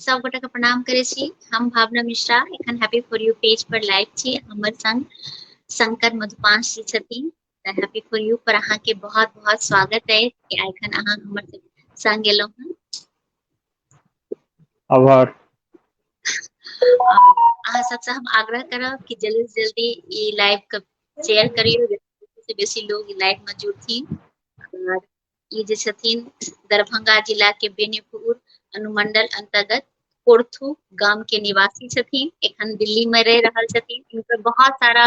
सब गोटा के प्रणाम करे छी। हम भावना मिश्रा एखन happy for U page per live छी। हमर संग शंकर मधुपांश जी छथिन। हैप्पी फॉर यू पर अहाँ के बहुत बहुत स्वागत है कि एखन अहाँ हमर संग एलहुं हन। आभार। अहाँ सबसे हम आग्रह करब कि जल्दी से जल्दी ई लाइव के शेयर करियो, जल्दी से बेसी लोग ई लाइव में जुड़थिन। और ई जे छथिन दरभंगा जिला के बेनीपुर अनुमंडल अंतर्गत कोर्थू गाम के निवासी छथिन। एखन दिल्ली में रह रहल छथिन। इनकर बहुत सारा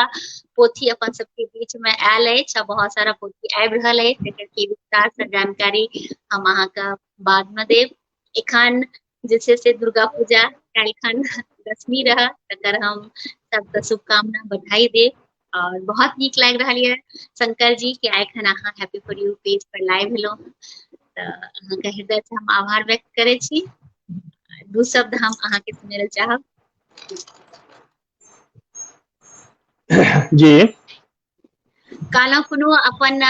पोथी अपन सबके बीच में आयल अछि आ बहुत सारा पोथी आबि रहल अछि, जेकर की विस्तार से जानकारी हम अहाँके बाद में देब। एखन जे छै से दुर्गा पूजा काल्हिखन दशमी रह, तकर हम सबके शुभकामना बधाई देब। और बहुत नीक लागि रहल है शंकर जी कि एखन अहाँ happy for U page per live भेलहुँ। तऽ अहाँके हृदय से हम आभार व्यक्त करे छी। दू शब्द हम अहाँ के सुनै लेल चाहब। जी कहलहुँ कोनो अपन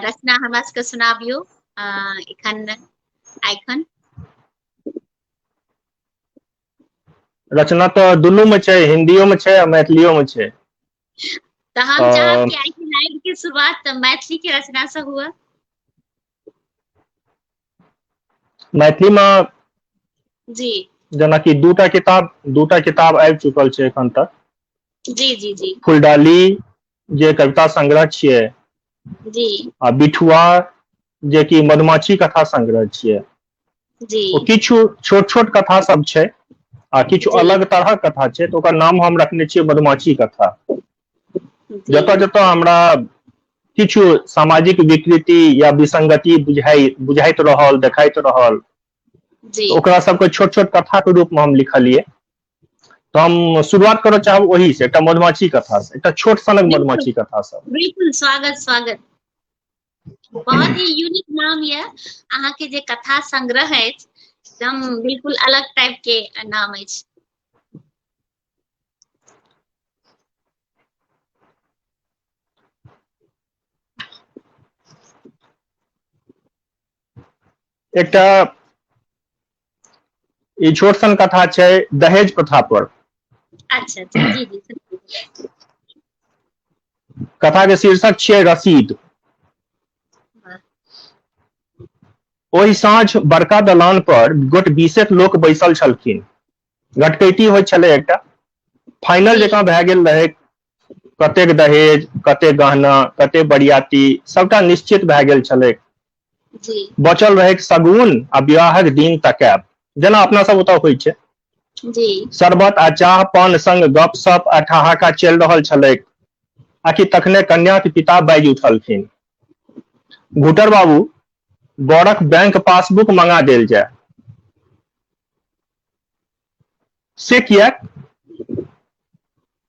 रचना हमरा सबके सुनाबियो एखन। रचना तो दुनू में छै, हिंदियो में छै और मैथिलियो में छै। तऽ हम चाहब कि आइ के लाइव के शुरुआत मैथिली के रचना से हुआ। मैथिली में जी जेनाकि दूटा किताब आबि चुकल छै एखन तक। जी जी जी फुलडाली जे कविता संग्रह छियै, जी आ बिठुआ जे कि मधुमाछी कथा संग्रह छियै। जी ओ किछु छोट छोट कथा सब छै आ किछु जी अलग तरहक कथा छै, तऽ ओकर नाम हम रखने छियै मधुमाछी कथा। जी जतऽ जतऽ हमरा किछु सामाजिक विकृति या विसंगति बुझाइत रहल, देखाइत रहल, जी तो ओकरा सबके छोट छोट कथा के रूप में हम लिखलिए। तो हम शुरुआत करना चाहब वही से, एकटा मधुमाछी कथा से, एकटा छोट सनक बिल्कुल मधुमाछी कथा से। बिल्कुल, स्वागत स्वागत। बहुत ही यूनिक नाम ये अहाँ के जे कथा संग्रह अछि, एकदम बिल्कुल अलग टाइप के नाम अछि। एकटा ई छोट सन कथा छै दहेज प्रथा पर। अच्छा अच्छा, जी जी। कथा के शीर्षक छियै रसीद। ओहि साँझ बड़का दलान पर गोट 20 लोक बैसल छलखिन। घटकैती होइत छलै एकटा। फाइनल जी जकाँ भए गेल रहै। कतेक दहेज, कतेक गहना, कतेक बरियाती, सबटा निश्चित भए गेल छलै। जी बचल रहै शगुन आ विवाहक दिन तकाब, जेना अपना सब ओतऽ होइ छै। जी शरबत आ चाह पान संग गपशप आ ठहाका चलि रहल छलैक। आकि तखने कन्या के पिता बाजि उठलखिन, घुटर बाबू बड़क बैंक पासबुक मंगा देल जाय। से किएक?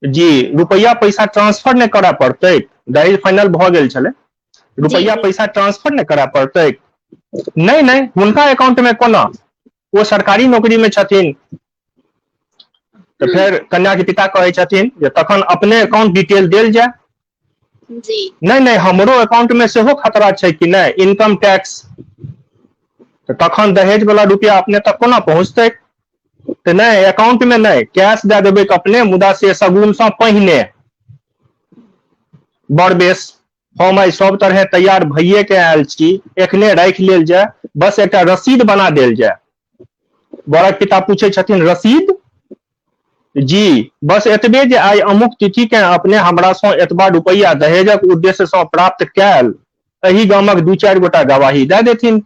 जी, रुपैया पैसा ट्रांसफर नहि करऽ पड़तै। दहेज फाइनल भऽ गेल छलै, जी रुपैया जी पैसा ट्रांसफर नहि करऽ पड़तै। नहीं नहीं, हुनका अकाउंट में कोना, वो सरकारी नौकरी में छथिन। तऽ फेर कन्या के पिता कहै छथिन जे तखन अपने अकाउंट डिटेल देल जाय। जी नहीं नहीं, हमरो अकाउंट में सेहो खतरा छै कि नहीं, इनकम टैक्स। तऽ तखन दहेज वाला रुपया अपने तक कोना पहुंचतै? तऽ नहीं, अकाउंट में नहीं, कैश दे देबै अपने, मुदा से शगुन सँ पहिने। बड़ बेस, हम आई सब तरहे तैयार भइए के आयल छी, एखने राखि लेल जाय, बस एकटा रसीद बना देल जाय। बड़क पिता पूछे छथिन, रसीद? जी, बस एतबे जे आई अमुक तिथि के अपने हमरा सँ एतबा रुपैया दहेजक उद्देश्य सँ प्राप्त कैल, एहि गामक 2-4 गोटा गवाही दे देथिन।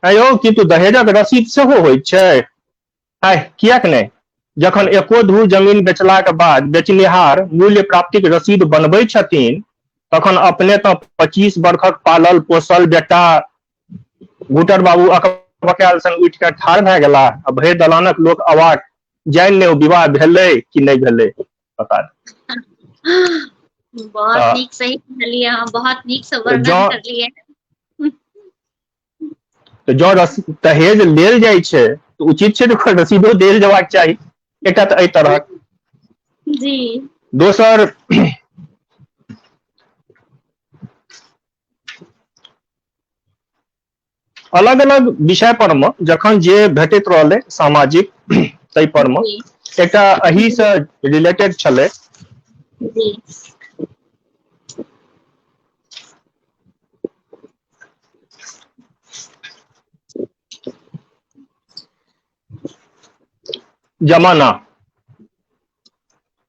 यौ, किंतु दहेजक रसीद सेहो होइत छै? आह, किएक नहीं? जखन एको धूर जमीन बेचलाक बाद बेचनिहार मूल्य प्राप्तिक रसीद बनबै छथिन, तखन अपने तऽ 25 वर्षक पालल पोसल बेटा। घुटर बाबू अकबकायल सन उठि कऽ ठाढ़ भए गेला आ भरि दलानक लोक अवाक, जानि ने ओ विवाह भेलै कि नहीं भेलै, पता बहुत नीक, सही कहलियै अहाँ, बहुत नीक से वर्णन जँ करलियै। जँ दहेज लेल जाइ छै तऽ उचित छै तऽ ओकर रसीदो देल जेबाक चाही। एकटा तऽ एहि तरहक। जी दोसर, अलग अलग विषय पर में जखन जे भेटैत रहले सामाजिक तै पर में जी एकटा एही से रिलेटेड छले। जी जमाना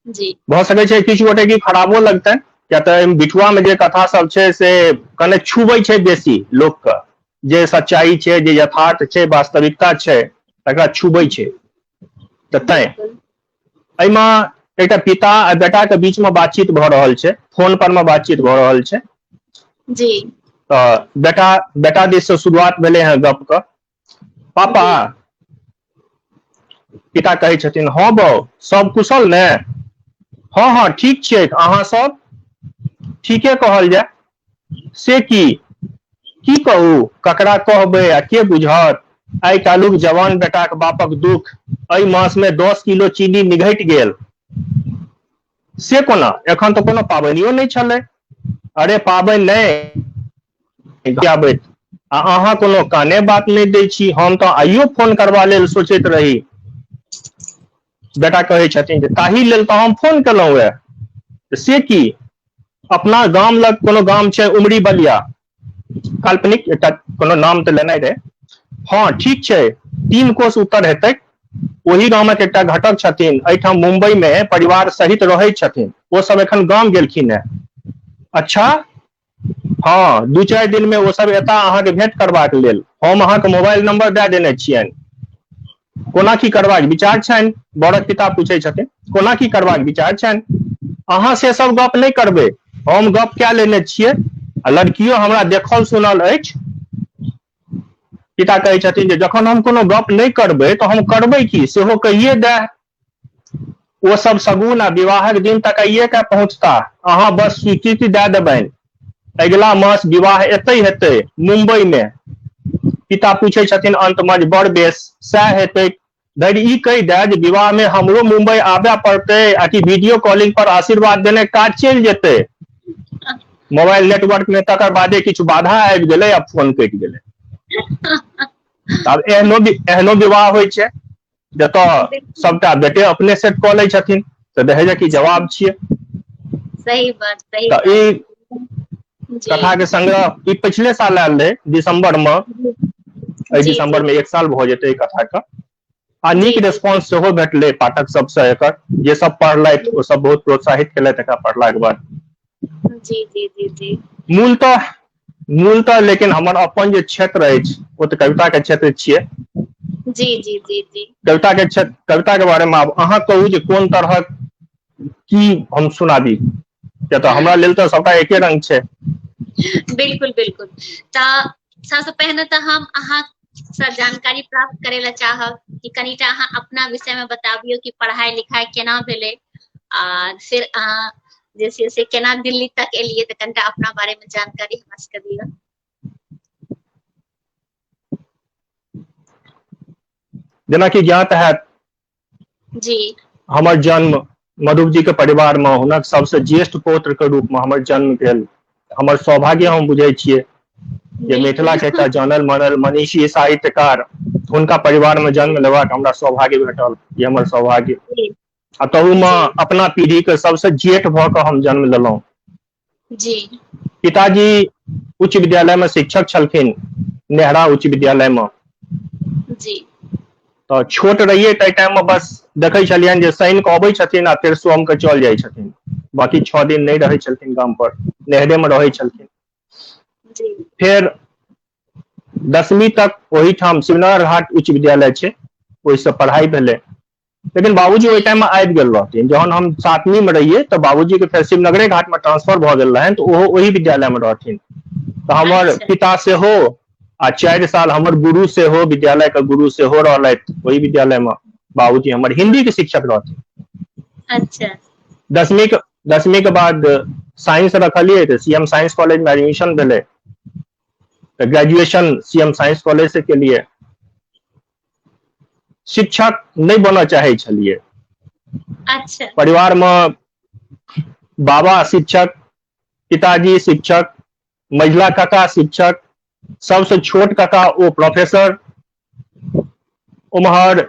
जी भ सकै छै किछु गोटे की खराबो लगतै, किया तऽ एहिमे बिठुआ में जे कथा सब छै से कने छुबै छै बेसी लोक के, जे सच्चाई छै, जे यथार्थ छै, वास्तविकता छै, तकरा छुबै छै। तऽ तैं बिल्कुल एहिमे एकटा पिता आ बेटा के बीच में बातचीत भऽ रहल छै, फोन पर में बातचीत भऽ रहल छै। जी तऽ बेटा दिस से शुरुआत भेलै हैं गप के, पापा। जी पिता कहै छथिन हाँ बौ सब कुशल ने? हाँ हाँ ठीक छै, अहाँ सब? ठीके कहल जाय। से की कहू, ककरा कहबै आ के बुझत? आइ काल्हिक जवान बेटाक बापक दुख, एहि मास में 10 किलो चीनी निघटि गेल। से कोना? एखन तऽ कोनो पाबनियो नहि छलै। अरे पाबनि नहि आबैत आ अहाँ कोनो काने बात नहि दै छी, हम तऽ आइयो फोन करबा लेल सोचैत रही। बेटा कहै छथिन जे ताही लेल तऽ हम फोन केलहुँ है। से की? अपना गाम लग कोनो गाम छै उमरी बलिया, काल्पनिक एकटा कोनो नाम तऽ लेनाइ रहे। हाँ ठीक छै, 3 कोस उत्तर हेतै। ओही गामक एकटा घटक छथिन, एहिठाम मुंबई में परिवार सहित रहै छथिन। ओ सब एखन गाम गेलखिन हैं। अच्छा हाँ 2-4 दिन में ओ सब एता अहाँके भेंट करबाक लेल। हम अहाँके मोबाइल नंबर दे देने छियनि। कोना की करबाक विचार छनि? बड़क पिता पूछै छथिन। कोना की करबाक विचार छनि? अहाँ से सब गप नहीं करबै, हम गप कए लेने छियै आ लड़कियों हमरा देखल सुनल अछि। पिता कहै छथिन जे जखन हम कोनो गप नहीं करबै तऽ हम करबै की, सेहो कहिए दे। वो सब शगुन आ विवाहक दिन तकाइए के पहुंचता, अहाँ बस स्वीकृति दे देबनि। अगिला मास विवाह एतै हेतै मुंबई में। पिता पूछै छथिन अंत में, बड़ बेस सएह हेतै। धरि ई कहि दे जे विवाह में हमरो मुंबई आबय पड़तै आ कि वीडियो कॉलिंग पर आशीर्वाद देने काज चलि जेतै। मोबाइल नेटवर्क में तकर बादे किछु बाधा आबि गेलै आ फोन कटि गेलै। आब एहनो विवाह होइ छै जतऽ सबटा बेटे अपने सेट कऽ लै छथिन, तऽ दहेजक की जवाब छियै। सही बात सही तऽ बात। ई जी कथा के संग्रह ई पिछले साल आयल रहे दिसंबर में। एहि जी दिसंबर जी में 1 साल भऽ जेतै एहि कथा के। आ जी नीक जी रेस्पॉन्स सेहो भेटलै पाठक सबसँ एकर, जे सब पढ़लथि ओ सब बहुत प्रोत्साहित केलथि एकरा पढ़लाक बाद। जी जी जी जी मूलतः लेकिन हमर अपन जे क्षेत्र अछि ओ तऽ कविता के क्षेत्र छियै। जी जी जी जी कविता के बारे में आब अहाँ कहू जे कोन तरहक की हम सुनाबी, किया तऽ हमरा लेल तऽ सबटा एके रंग छै। बिल्कुल बिल्कुल। तऽ सबसँ पहिने तऽ हम अहाँ से जानकारी प्राप्त करे ला चाहब कि कनिटा अहाँ अपना विषय में बताबियौ कि पढ़ाई लिखाई केना भेलै, आ फिर अहाँ जे छै से केना दिल्ली तक एलियै, तऽ कनिटा अपना बारे में जानकारी हमरा सबके दिअ। जेनाकि ज्ञात हैत जी हमर जन्म मधु जी के परिवार में हुनक सबसे ज्येष्ठ पौत्र के रूप में हमर जन्म भेल। हमर सौभाग्य हम बुझै छियै जे मिथिला बिल्कुल के एकटा जानल मानल मनीषी साहित्यकार हुनका परिवार में जन्म लेबाक हमरा सौभाग्य भेटल, ई हमर सौभाग्य। जी आ तहू जी में अपना पीढ़ी के सबसे जेठ भऽ कऽ हम जन्म लेलहुँ। जी पिताजी उच्च विद्यालय में शिक्षक छलखिन, नेहरा उच्च विद्यालय में। जी तऽ छोट रहियै ताहि टाइम में बस देखै छलियनि जे शनि कऽ अबै छथिन आ फेर सोम के चल जाइ छथिन। बाकी 6 दिन नहीं रहै छलखिन गाम पर, नैहरे में रहै छलखिन। जी फेर 10वीं तक ओहिठाम शिवनारायण घाट उच्च विद्यालय छै, ओहिसँ पढ़ाई भेलै। लेकिन बाबूजी ओहि जी टाइम में आबि गेल रहथिन, जहन हम 7वीं में रहियै तऽ बाबूजी के फेर शिवनगरे घाट में ट्रांसफर भऽ गेल रहनि, तऽ ओहो ओही विद्यालय में रहथिन। तऽ हमर अच्छा पिता सेहो आ 4 साल हमर गुरु सेहो, विद्यालय के गुरु सेहो रहलथि ओहि विद्यालय में। बाबूजी हमर हिन्दी के शिक्षक रहथिन। अच्छा 10वीं के बाद साइंस रखलियै तऽ सीएम साइंस कॉलेज में एडमिशन भेलै। तऽ ग्रेजुएशन सीएम साइंस कॉलेज से केलियै। शिक्षक नहीं बनना चाहे छलियै। अच्छा परिवार में बाबा शिक्षक, पिताजी शिक्षक, मझिला काका शिक्षक, सबसे छोट काका ओ प्रोफेसर, उम्हर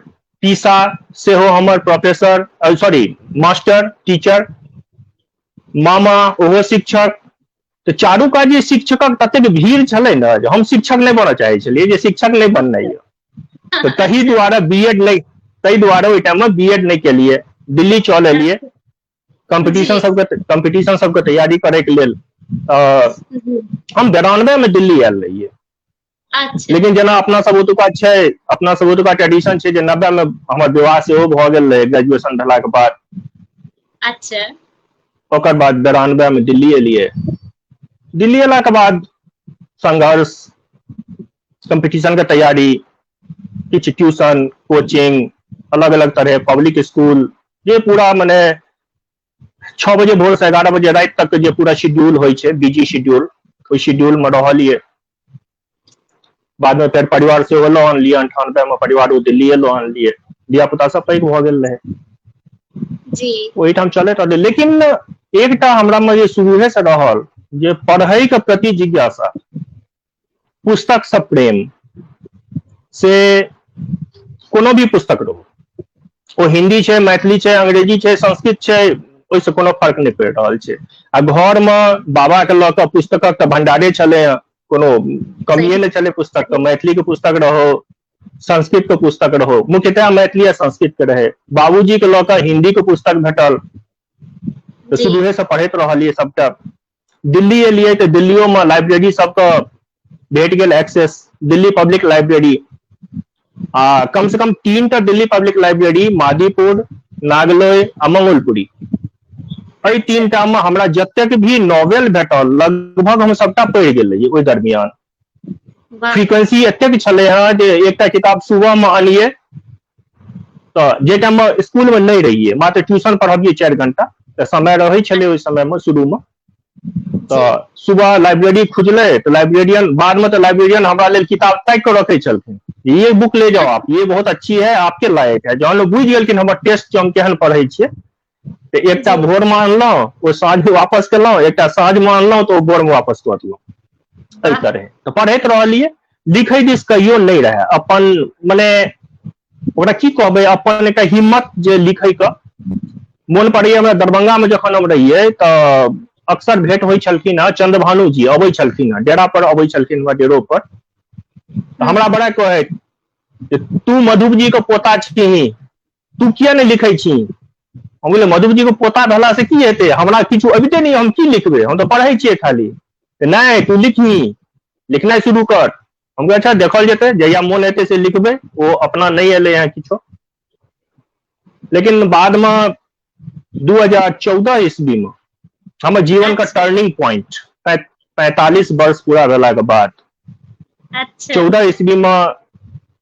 पीसा सेहो हमर प्रोफेसर, सॉरी मास्टर टीचर, मामा ओहो शिक्षक। तो चारू काज जे शिक्षकक ततेक भीड़ छलै ने जे हम शिक्षक नहीं बनना चाहे छलियै, जे शिक्षक नहीं बननाइ यऽ। तो तही दुआरे बीएड नहीं, तही दुआरे ओहि टाइम में बीएड नहीं केलिए, दिल्ली चल एलिए कंपटीशन सबके तैयारी करे के लेल। हम 92 में दिल्ली आयल रहिए। अच्छा लेकिन जना अपना सब ओतुका छै, अपना सब ओतुका ट्रेडिशन छै जे 90 में हमर विवाह सेहो भ गेल रहे ग्रेजुएशन भेला के बाद। अच्छा ओकर बाद 92 में दिल्ली एलिए। दिल्ली एला के बाद संघर्ष, कंपटीशन के तैयारी, किछ ट्यूशन कोचिंग, अलग अलग तरह पब्लिक स्कूल, ये पूरा मने 6 बजे भोर से 11 बजे रात तक के जे पूरा शेड्यूल होइ छै, बिजी शेड्यूल, ओहि शेड्यूल में रहलिए। बाद में फिर परिवार से एलो आनलिए, 98 में परिवार दिल्ली एलो आनलिए, धिया पुता सब पैघ भ गेल रहे जी। वही ठाम चलैत रहलै। लेकिन एकटा हमरा में जे शुरुए से रहल जे पढ़ाई के प्रति जिज्ञासा, पुस्तक से प्रेम, से कोनो भी पुस्तक रहो, ओ हिंदी छै, मैथिली छै, अंग्रेजी छै, संस्कृत छै, ओहिसे कोनो फर्क नहीं पड़ रहा छै। आ घर में बाबा के लऽ कऽ पुस्तकक तऽ भंडारे छलै, कोनो कमिए नहीं चले पुस्तक के। मैथिली के पुस्तक रहो, संस्कृत के पुस्तक रहो, मुख्यतः मैथिली आ संस्कृत के रहे। बाबूजी के लऽ कऽ हिंदी के पुस्तक भेटल, तो शुरुए से पढ़ैत रहलिए सबटा। दिल्ली एलिए तो दिल्लियों में लाइब्रेरी सबके भेट गेल एक्सेस, दिल्ली पब्लिक लाइब्रेरी। कम से कम 3टा दिल्ली पब्लिक लाइब्रेरी, मादीपुर, नागलोई आ मंगोलपुरी, एहि 3टा में हमरा जतेक भी नॉवेल भेटल लगभग हम सबटा पढ़ि गेल रहिए ओहि दरमियान। फ्रीक्वेंसी एतेक छलै हँ जे एकटा किताब सुबह में आनिए, तो जे टाइम में स्कूल में नहीं रहिए, मात्र ट्यूशन पढ़बिए 4 घंटा, तो समय रहे छलै ओहि समय में शुरू में। तो सुबह लाइब्रेरी खुजले तो लाइब्रेरियन, बाद में तो लाइब्रेरियन हमरा लेल किताब ताकि के रखे चलथिन, ये बुक ले जाओ आप, ये बहुत अच्छी है, आपके लायक है। जहन लोग बुझ गेलखिन हमर टेस्ट हम केहन पढ़े छिए, तो एकटा भोर में आनलहुं, वो साँझ में वापस केलहुं, एकटा साँझ में आनलहुं तो भोर में वापस कऽ देलहुं। एहि तरह तो पढ़ैत रहलिए। लिखै दिस कहियो नहीं रहे, अपन मने ओकरा की कहबै, अपन एकटा हिम्मत जे लिखै के। मोन पड़ैए हमरा दरभंगा में जखन हम रहिए तऽ अक्सर भेंट होइ छलखिन हँ, चंद्रभानु जी अबै छलखिन हँ, डेरा पर अबै छलखिन हँ, डेरो पर। हमरा बड़ा कहै तू मधुप जी के पोता छी, तू किया नहीं लिखै छी। हम बोले मधुप जी के पोता भेला से की हेतै, हमरा किछु अबिते नहीं, हम की लिखबै, हम तो पढ़ै छियै खाली। नहीं तू लिखही, लिखनाइ शुरू कर। हम अच्छा देखल जेतै, जहिया मोन हेतै से लिखबै, वो अपना नहीं एलै हैं किछो। लेकिन बाद में 2014 ईस्वी में हमर जीवन का टर्निंग पॉइंट, 45 वर्ष पूरा भेला के बाद 14 ईस्वी में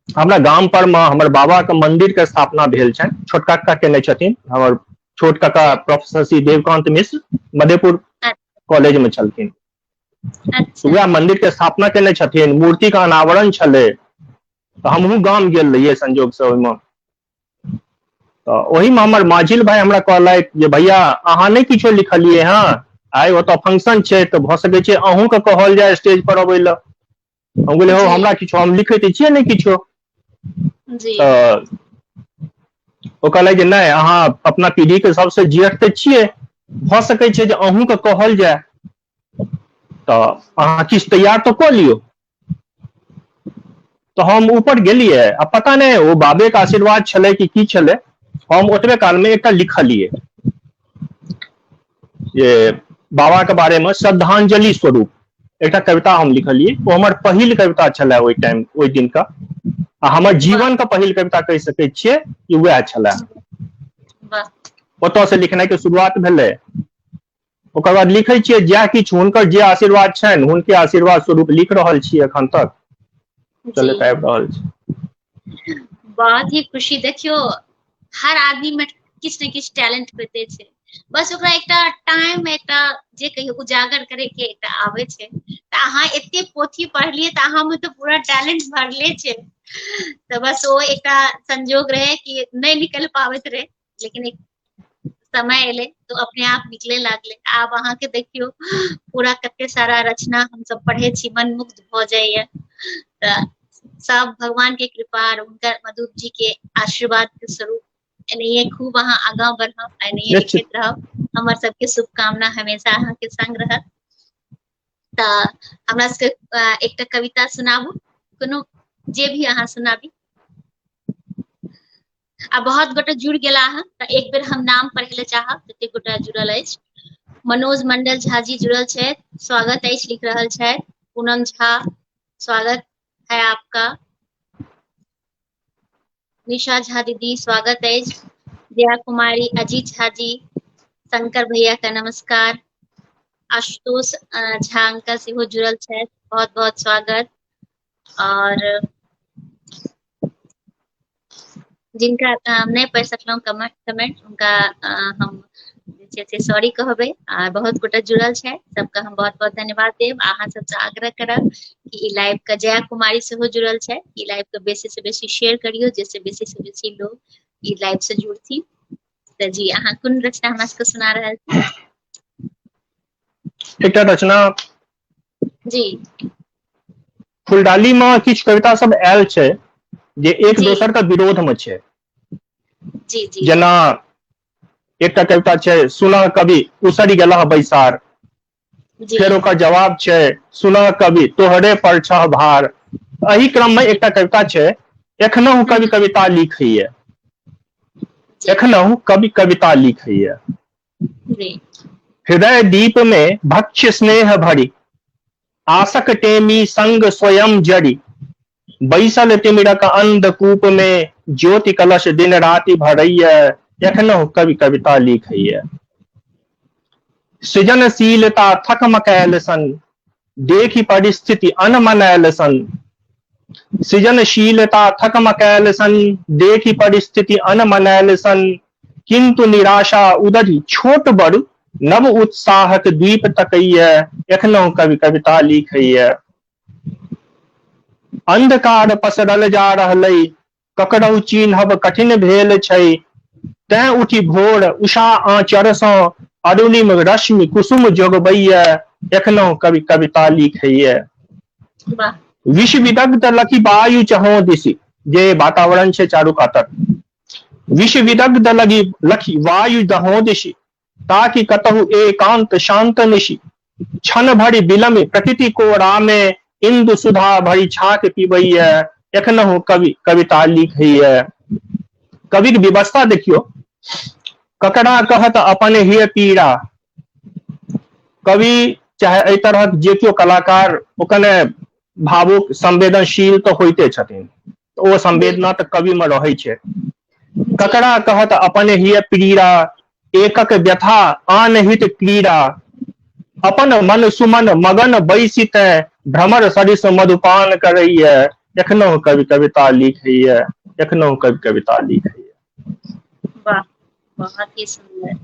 हमरा गाम पर में हमर बाबा के मंदिर के स्थापना भेल छनि। छोटका काका केने छथिन, हमर छोट काका प्रोफेसर श्री देवकांत मिश्र मधेपुर कॉलेज में छलखिन। तो वह मंदिर के स्थापना केने छथिन, मूर्ति का अनावरण छलै, तो हमहूँ गाम गेल रहिए संजोग से ओहिमे। तो वही में हमर माझिल भाई हमरा कहलथि जे भैया अहाँ नहीं किछो लिखलिए हाँ, आइ ओतऽ फंक्शन छै, तो भ सकै छै अहूँ के कहल जाए स्टेज पर अबै लए। हम बोले हो हमरा किछो, हम लिखै तऽ छियै नहीं किछो। ओ कहलथि जे नहीं अहाँ अपना पीढ़ी के सबसे ज्येष्ठ तऽ छियै, भ सकै छै जे अहूँ के कहल जाए, तो अहाँ किछु तैयार तो कऽ लियो। तो हम ऊपर गेलिए, आ पता नहीं वो बाबे के आशीर्वाद छलै कि की छलै, हम ओतबे काल में एकटा लिखलिए जे बाबा के बारे में श्रद्धांजलि स्वरूप एकटा कविता हम लिखलिए। वो हमर पहिल कविता छलै ओहि टाइम, ओहि दिन का, आ हमर जीवन का पहिल कविता कहि सकै छियै कि वह छलै। ओतऽ से लिखनाइ के शुरुआत भेलै। ओकर बाद लिखै छियै जे किछु हुनकर जे आशीर्वाद छनि, हुनके आशीर्वाद स्वरूप लिख रहल छी एखन तक, चलैत आबि रहल छै। बहुत ही खुशी। देखियो हर आदमी में किछ ने किछ टैलेंट होते छै, बस ओकरा एकटा टाइम, एकटा जे कहियो उजागर करे के एकटा आवे छै। त अहाँ एते पोथी पढ़लिए त अहाँ में तो पूरा टैलेंट भरले छै, तो बस वो एकटा संजोग रहे कि नहीं निकल पावत रहे, लेकिन एक समय एले तो अपने आप निकले लागले। आब अहाँ के देखियो पूरा कते सारा रचना हम सब पढ़े छी, मन मुग्ध भ जाइए। सब भगवान के कृपा और उनकर मधु जी के आशीर्वाद के स्वरूप एनहिये खूब अहाँ आगां बढ़ब, एनहिये निश्चित। लिखैत रहब। हमर सबके शुभकामना हमेशा अहाँ के संग रहत। त हमरा सबके एकटा कविता सुनाबू, कोनो जे भी अहाँ सुनाबी। आ बहुत गोटे जुड़ गेला हँ, त एक बेर हम नाम पढ़े ले चाहब जते गोटा जुड़ल अछि। मनोज मंडल झा जी जुड़ल छै, स्वागत अछि लिख रहल छै। पूनम झा स्वागत है आपका। निशा झा दीदी स्वागत है। जया कुमारी, अजीत झा जी, शंकर भैया का नमस्कार। आशुतोष झा अंका सेहो जुड़ल छै, बहुत बहुत स्वागत। और जिनका नहीं पढ़ सकलौं कमेंट उनका हम सॉरी कहबै। आ बहुत गोटा जुड़ल छै, सबका हम बहुत बहुत धन्यवाद देब। अहाँ सबसे आग्रह करब कि ई लाइव का जया कुमारी सेहो जुड़ल छै, ई लाइव के बेसी से बेसी शेयर करियो, जैसे बेसी से बेसी लोग ई लाइव से जुड़ती। त जी अहाँ कोन रचना हमरा सबके सुना रहल छी? एकटा रचना जी फुलडाली में किछु कविता सब आयल छै जे एक जी दोसर के विरोध में छै। जी जी जेना एकटा कविता छै, सुनह कवि उसरि गेलह बैसार। जी फेर ओकर जवाब छै, सुनह कवि तोहरे पर छह भार। एही क्रम में एकटा कविता छै, एखनहु कवि कविता लिखैए, जी एखनहु कवि कविता लिखैए। जी हृदय दीप में भक्ष्य स्नेह भरी, आसक टेमी संग स्वयं जरी। बैसल तिमिरक अंधकूप में, ज्योति कलश दिन राति भरैया। एखनहु कवि कविता लिखैए। सृजनशीलता थकमकैल सन, देखी परिस्थिति अनमनैल सन। सृजनशीलता थकमकैल सन, देखी परिस्थिति अनमनैल सन। किंतु निराशा उदधि छोट बड़, नव उत्साहक द्वीप तकैया। एखनहु कवि कविता लिखैए। अंधकार पसरल जा रहलै, ककरहु चिन्हब कठिन भेल छै। तें उठि भोर उषा आँचर सँ, अरुणिम रश्मि कुसुम जोगबैया। एखनहु कवि कविता लिखैए। वाह विष विदग्ध लखी वायु चहों दिशि, जे वातावरण छै चारू कातक, विष विदग्ध लखी वायु दहों दिशि। ताकि कतहु एकांत शांत निशि, क्षण भरि बिलमि प्रकृति को रामे। इंदु सुधा भरी छाक पीबैया। एखनहु कवि कविता लिखैए। कवि के व्यवस्था देखियो, ककरा कहत अपन हिय पीड़ा। कवि चाहे एहि तरहक जे केओ कलाकार ओकने भावुक संवेदनशील तो होइते छथिन, ओ संवेदना बिल्कुल तऽ कवि में रहै छै। जी ककरा कहत अपन हिय पीड़ा, एकक व्यथा आन हित क्रीड़ा। अपन मन सुमन मगन बैसितै, भ्रमर सरिस मधुपान करैया। एखनहु कवि कविता लिखैए। एखनहु कवि कविता लिखैए। वाह बहुत ही सुंदर।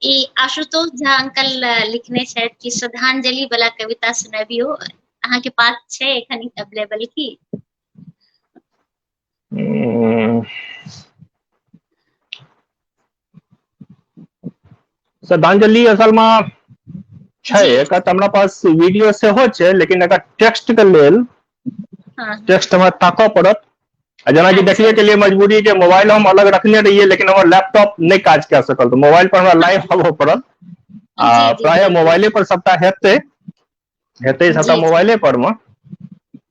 ई आशुतोष झा अंकल लिखने छथि कि श्रद्धांजलि वाला कविता सुनाबियो। अहाँ के पास छै एखन अवेलेबल की? श्रद्धांजलि असल में छै, जी एकर तऽ हमरा पास वीडियो सेहो छै, लेकिन एकर टेक्स्ट के लेल हाँ टेक्स्ट हमरा ताकऽ पड़त। जेनाकि अच्छा देखबे के लिए मजबूरी जे मोबाइल हम अलग रखने रहिए, लेकिन हमर लैपटॉप नहीं काज कऽ सकल, तो मोबाइल पर हमरा लाइव आबऽ पड़त। जी जी प्रायः बिल्कुल मोबाइले पर सबटा हेतै सबटा जी जी मोबाइले पर में।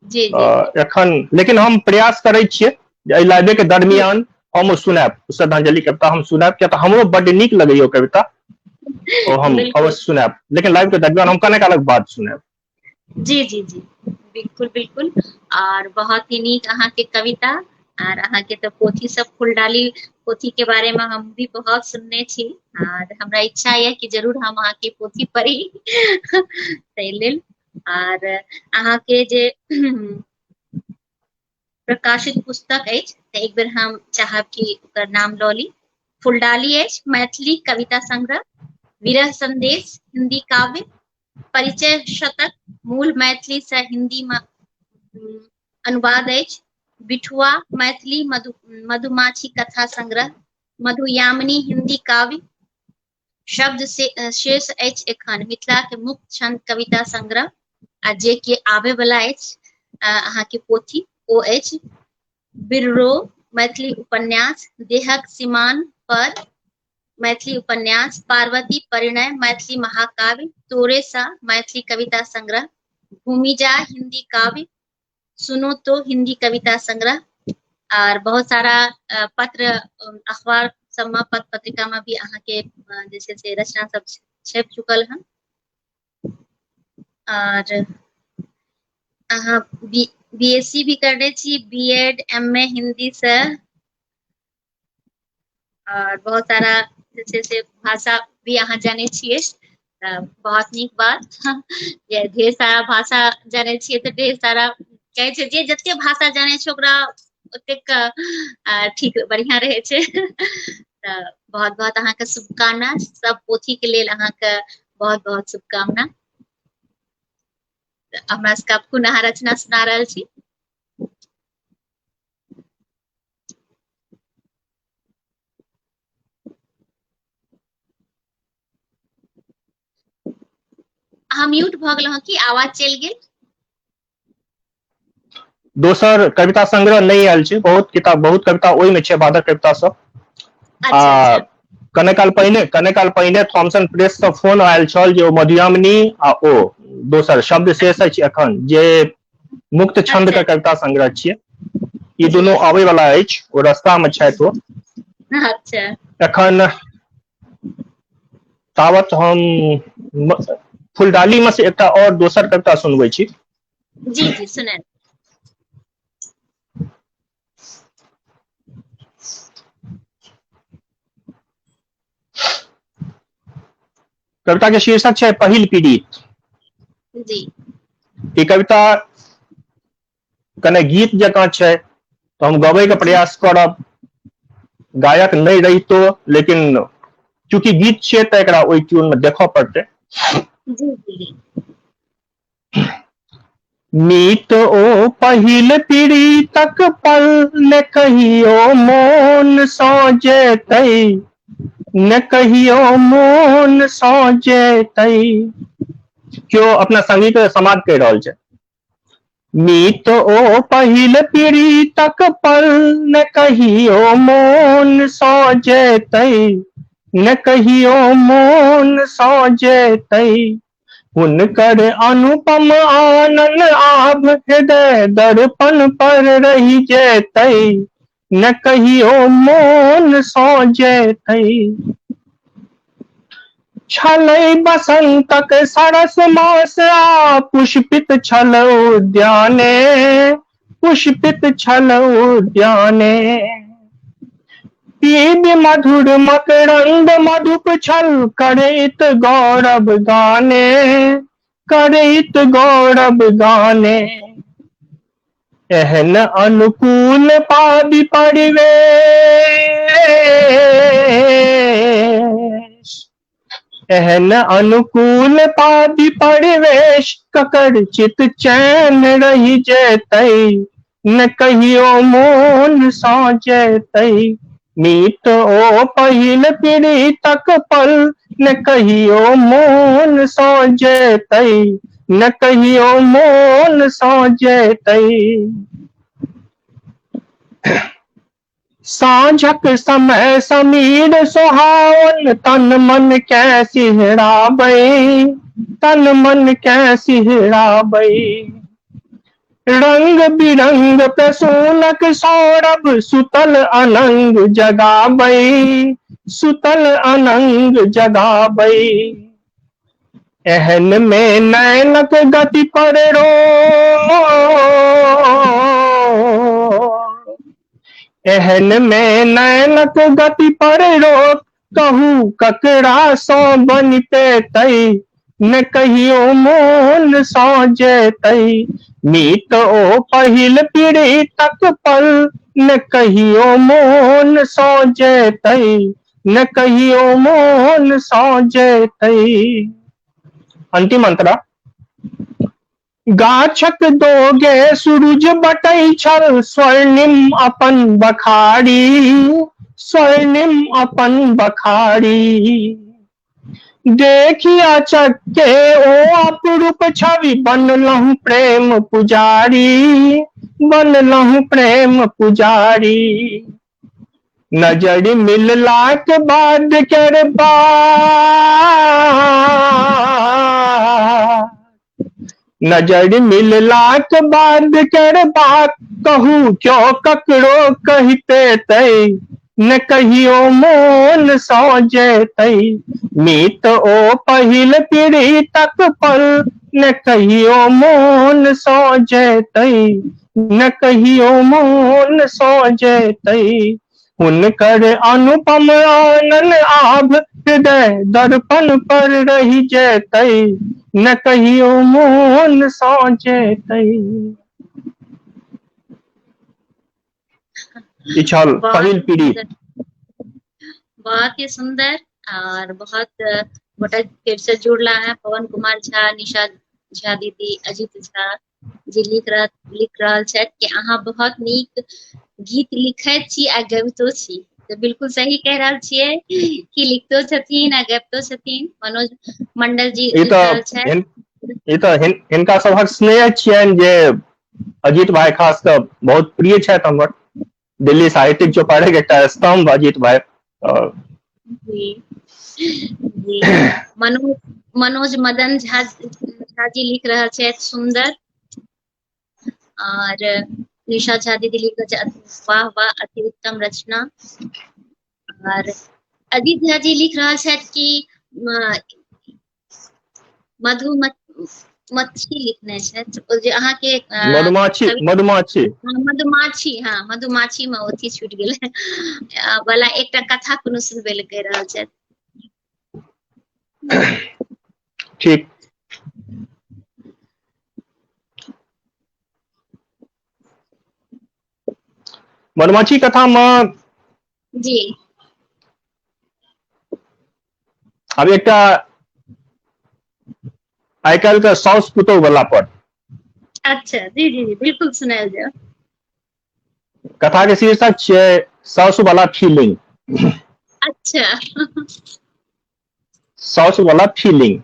जी जी जी एखन लेकिन हम प्रयास करै छियै जे एहि लाइवे के दरमियान हम सुनाब श्रद्धांजलि कविता, हम सुनाब, किया तऽ हमरो बड्ड नीक लगैया ओ कविता। और हम बिल्कुल अवश्य सुनाब, लेकिन लाइव के दरमियान हम कने कालक बाद सुनाब। जी जी जी बिल्कुल बिल्कुल। और बहुत ही नीक अहाँ के कविता, और अहाँ के तो पोथी सब फुलडाली पोथी के बारे में हम भी बहुत सुनने छी, और हमरा इच्छा ये कि जरूर हम अहाँ के पोथी पढ़ी ताहि लेल। और अहाँ के जे प्रकाशित पुस्तक अछि तऽ एक बेर हम चाहब कि ओकर नाम लऽ ली। फुलडाली अछि मैथिली कविता संग्रह, विरह संदेश हिंदी काव्य, परिचय शतक मूल मैथिली से हिंदी में अनुवाद अछि, बिठुआ मैथिली मधुमाछी कथा संग्रह, मधुयामिनी हिंदी काव्य, शब्द से शेष अछि एखन मिथिला के मुक्त छंद कविता संग्रह आ जे के आबे वाला अछि अहाँ के पोथी ओ अछि बिररो मैथिली उपन्यास, देहक सीमान पर मैथिली उपन्यास, पार्वती परिणय मैथिली महाकाव्य, तोरे सा मैथिली कविता संग्रह, भूमिजा हिंदी काव्य, सुनो तो हिंदी कविता संग्रह और बहुत सारा पत्र अखबार सब में पत्र पत्रिका में भी अहाँ के जे छै से रचना सब छप चुकल हन और अहाँ बीएससी भी करने छी, बीएड एमए हिंदी से और बहुत सारा जे छै से भाषा भी अहाँ जाने छियै बहुत नीक बात जे ढेर सारा भाषा जाने छियै तऽ ढेर सारा कहै छै जे जते भाषा जाने छै ओकरा ओतेक ठीक बढ़िया रहे छै तऽ बहुत बहुत अहाँके शुभकामना सब पोथी के लेल अहाँके बहुत बहुत शुभकामना हमरा सबके पुनः रचना सुना रहल छी अहाँ म्यूट भऽ गेलहुँ हँ कि आवाज चलि गेल दोसर कविता संग्रह नहीं आयल छै बहुत कविता ओहि में छै बादक कविता सब अच्छा अच्छा कने काल पहिने थॉमसन प्रेस से फोन आयल छल जे मधुयामिनी आ ओ दोसर शब्द शेष अछि एखन जे मुक्त छंद अच्छा के कविता संग्रह छियै ई जी दुनू आबै वाला अछि ओ रास्ता में छथि ओ अच्छा एखन तावत हम फुलडाली में से एकटा और दोसर कविता सुनबै छी जी जी सुनाए कविता के शीर्षक छै पहिल पीड़ित जी ई कविता कने गीत जकाँ छै तो हम गबै के जी प्रयास करब गायक नहीं रहितो लेकिन चूंकि गीत छै तऽ एकरा ओहि ट्यून में देखऽ पड़तै जी जी मीत ओ पहिल पीढ़ी तक पल ने कहियो मोन सौ जेतै ने कहियो मोन सौ जेतै क्यों अपना संगीत समाज कहि रहल छै मीत ओ पहिल पीढ़ी तक पल ने कहियो मोन सौ जेतै ने कहियो मोन सौ जेतै हुनकर अनुपम आनन आभ हृदय दर्पण पर रहि जेतै न कहियो मोन सौ जेतै छलै बसंतक सरस मास आ पुष्पित छल उद्याने पुष्पित छल उद्याने पीब मधुर मकरंद मधुप छल करैत गौरव गाने करैत गौरव गाने एहन अनुकूल पाबि परिवेश एहन अनुकूल पाबि परिवेश ककर चित चैन रहि जेतै न कहियो मोन सौ जेतै मीत ओ पहिल पीढ़ी तक पल न कहियो मोन सौ जेतै न कहियो मोन सौ जेतै साँझक समय समीर सुहावन तन मन कै सिहराबै तन मन कै सिहराबै रंग बिरंग प्रसूनक सौरभ सुतल अनंग जगाबै सुतल अनंग जगाबै एहन में नैनक गति पर रो एहन में नैनक गति पर रोक कहू ककरा सौ बन पेतै न कहियो मोन सौ जेतै मीत ओ पहिल पीढ़ी तक पल न कहियो मोन सौ जेतै न कहियो मोन सौ जेतै अंतिम अंतरा गाछक दोगे सूरज बटै छल स्वर्णिम अपन बखाड़ी स्वर्णिम अपन बखाड़ी देखिया चक्के ओ अपरूप छवि बनलहु प्रेम पुजारी, बनलहु प्रेम पुजारी। नजर मिलला के बाद कर बात, नजर मिलला के बाद कर बात, कहूँ क्यों ककरो कहते तै, न कहियो मोन सौ जेतै। मीत ओ पहिल पीढ़ी तक पल, न कहियो मोन सौ जेतै, न कहियो मोन सौ जेतै। हुनकर अनुपम आनन आभ हृदय दर्पण पर रहि जेतै, न कहियो मोन सौ जेतै। ई छल बहुत पहिल पीढ़ी। बहुत ही सुंदर। और बहुत गोटा फिर से जुड़ला है, पवन कुमार झा, निशा झा दीदी, अजित झा जी लिख रहल छथि कि अहाँ बहुत नीक गीत लिखैत छी आ गबितो छी। तो बिल्कुल सही कह रहल छियै कि लिखतो छथिन आ गबितो छथिन। मनोज मंडल जी ई लिख रहल छथि। तऽ हिनका सभक स्नेह छियनि जे अजीत भाई खास कऽ बहुत प्रिय छथि हमर। दिल्ली साहित्यिक चौपाढ़े के एकटा स्तंभ अजीत भाई। जी जी। मनोज मदन झा जी लिख रहल छथि सुंदर। और निशा झा दीदी लिख रहल छथि वाह वाह अति उत्तम रचना। और अजीत झा जी लिख रहल छथि कि मधुमक्खी लिखने छथि ओ जे अहाँके मधुमाछी मधुमाछी मधुमाछी। हाँ, मधुमाछी में अथी छूटि गेलै वाला एकटा कथा कोनो सुनबै ले कहि रहल छथि। ठीक। मधुमाछी कथा में जी अब एकटा आइ काल्हि के साउस पुतोह वाला पर। अच्छा जी जी जी बिल्कुल सुनायल जाओ। कथा के शीर्षक छियै साउस वाला फीलिंग। अच्छा साउस वाला फीलिंग।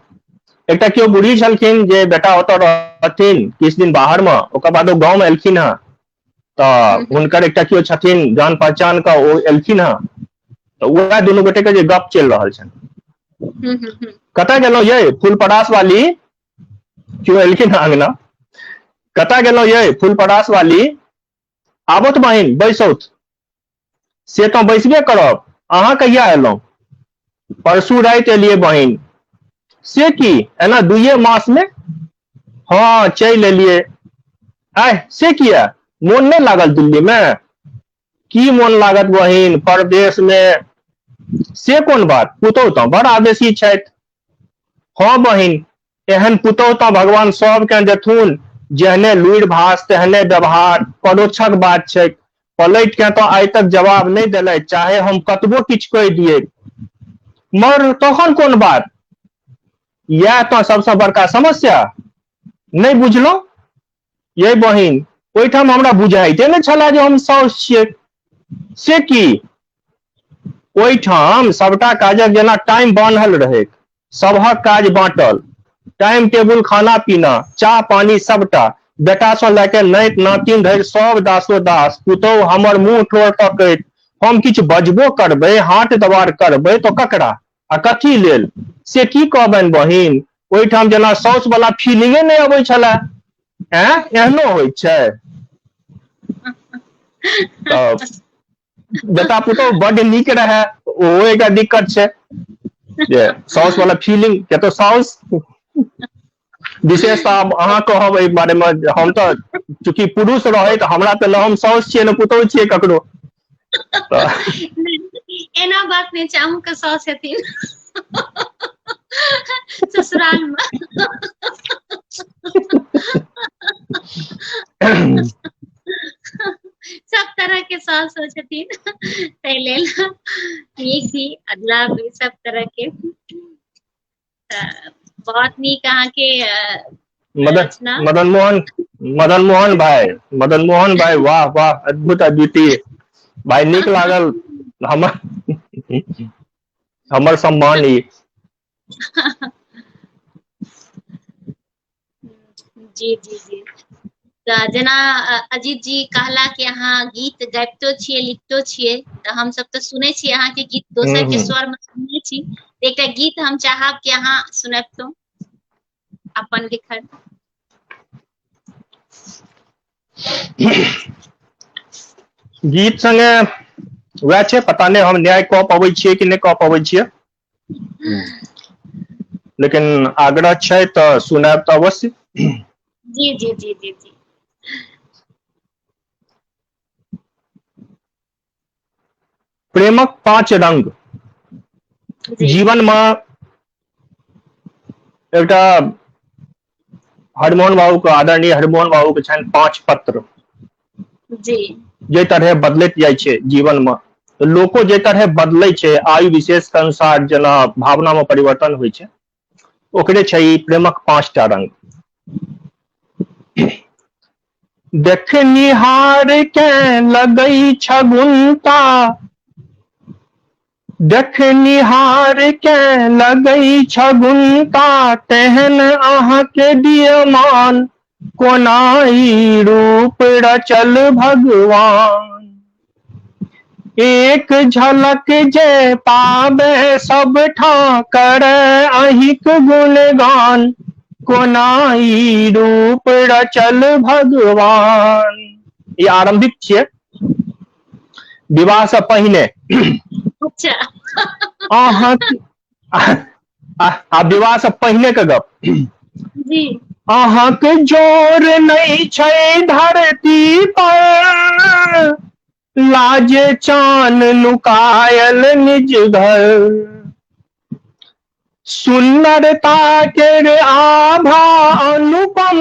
एकटा केओ बूढ़ी छलखिन जे बेटा ओतऽ रहथिन किछु दिन बाहर में, ओकर बाद ओ गाँव में एलखिन हँ। तऽ हुनकर एकटा केओ छथिन जान पहचान का, ओ एलखिन हँ। तऽ वएह दुनू गोटे के जे गप चलि रहल छनि। कतऽ गेलहुँ ये फूलपरास वाली, केओ एलखिन हँ अंगना। कतऽ गेलहुँ ये फूलपरास वाली, आबौथ बहिन बैसौथ। से तऽ बैसबे करब, अहाँ कहिया एलहुँ? परसू राति एलियै बहिन। से की एना 2 मास में? हाँ चलि एलियै। आह से किया, मोन नहीं लागल दिल्ली में? की मोन लागत बहिन परदेश में? से कोन बात, पुतोह तऽ बड़ आवेशी छथि। हाँ बहिन, एहन पुतोह तऽ भगवान सबके देथुन, जेहने लुरि भाष तेहने व्यवहार। परोक्षक बात छै, पलटि के तऽ आइ तक जवाब नहीं देलथि, चाहे हम कतबो किछु कहि दियै। मगर तखन कोन बात? यह तो सबसे बड़का समस्या। नहीं बुझलहुँ ये बहिन, ओहिठाम हमरा बुझाइते ने छला जे हम साउस छियै। से की? ओहिठाम सबटा काजक जेना टाइम बान्हल रहै, सबहक काज बाँटल, टाइम टेबुल, खाना पीना, चाह पानी सबटा। बेटा से लैके नाति नातिन धरि सब दासोदास। पुतोह हमर मुँह ठोर तकैत, हम किछु बजबो करबै, हाथ दबार करबै तऽ ककरा आ कथी लेल? से की कहबनि बहिन, ओहिठाम जेना साउस वाला फीलिंगे नहीं अबै छलै। एहनो होइ छै? तऽ बेटा पुतोह बड्ड नीक रहे, ओहो एकटा दिक्कत छै जे साउस वाला फीलिंग के। तो साउस विशेषता अब अहाँ कहब एहि बारे में। हम तऽ चूंकि पुरुष रहे तऽ हमरा तऽ हम साउस छियै ने पुतोह छियै ककरो। एना बात नहीं छै, अहूँ के साउस छथिन ससुराल में। सब तरह के साउस हो छथिन, ताहि लेल नीक भी अदला भी सब तरह के। बहुत नीक अहाँ के रचना। मदन मोहन भाई वाह वाह अद्भुत अद्वितीय भाई, नीक लागल। हमर सम्मान ई। जी जी जी। तऽ जेना अजीत जी कहला कि अहाँ गीत गाबितो छियै लिखतो छियै, तऽ हम सब तऽ सुनै छियै अहाँके गीत दोसर के स्वर में सुनने छी, तऽ एकटा गीत हम चाहब कि अहाँ सुनबितौं अपन लिखल। गीत संगे वएह छै, पता नहीं हम न्याय कऽ पबै छियै कि नहीं कऽ पबै छियै, लेकिन आग्रह छै तऽ सुनाब तऽ अवश्य। जी जी जी जी जी। प्रेमक 5 रंग। जी जीवन में एकटा हरिमोहन बाबू के, आदरणीय हरिमोहन बाबू के छनि 5 पत्र, जी जे तरह बदलैत जाइ छै जीवन में, तऽ लोको जे तरह बदलै छै आयु विशेष के अनुसार, जेना भावना में परिवर्तन होइ छै, ओकरे छै ई प्रेमक 5 टा रंग। देखनिहार के लगै छगुनता, देखनिहार के लगै छगुनता, तेहन अहाँ के दियमान, कोना ई रूप रचल भगवान। एक झलक जे पाबे सब ठां, करे अहिंक गुणगान, कोना ई रूप रचल भगवान। ई आरंभिक छियै विवाह से पहिने। अच्छा। अहाँ आ विवाह से पहिने के गप। जी अहाँक जोर नहीं छै धरती पर, लाजे चान नुकायल निज घर। सुंदरता के आभा अनुपम,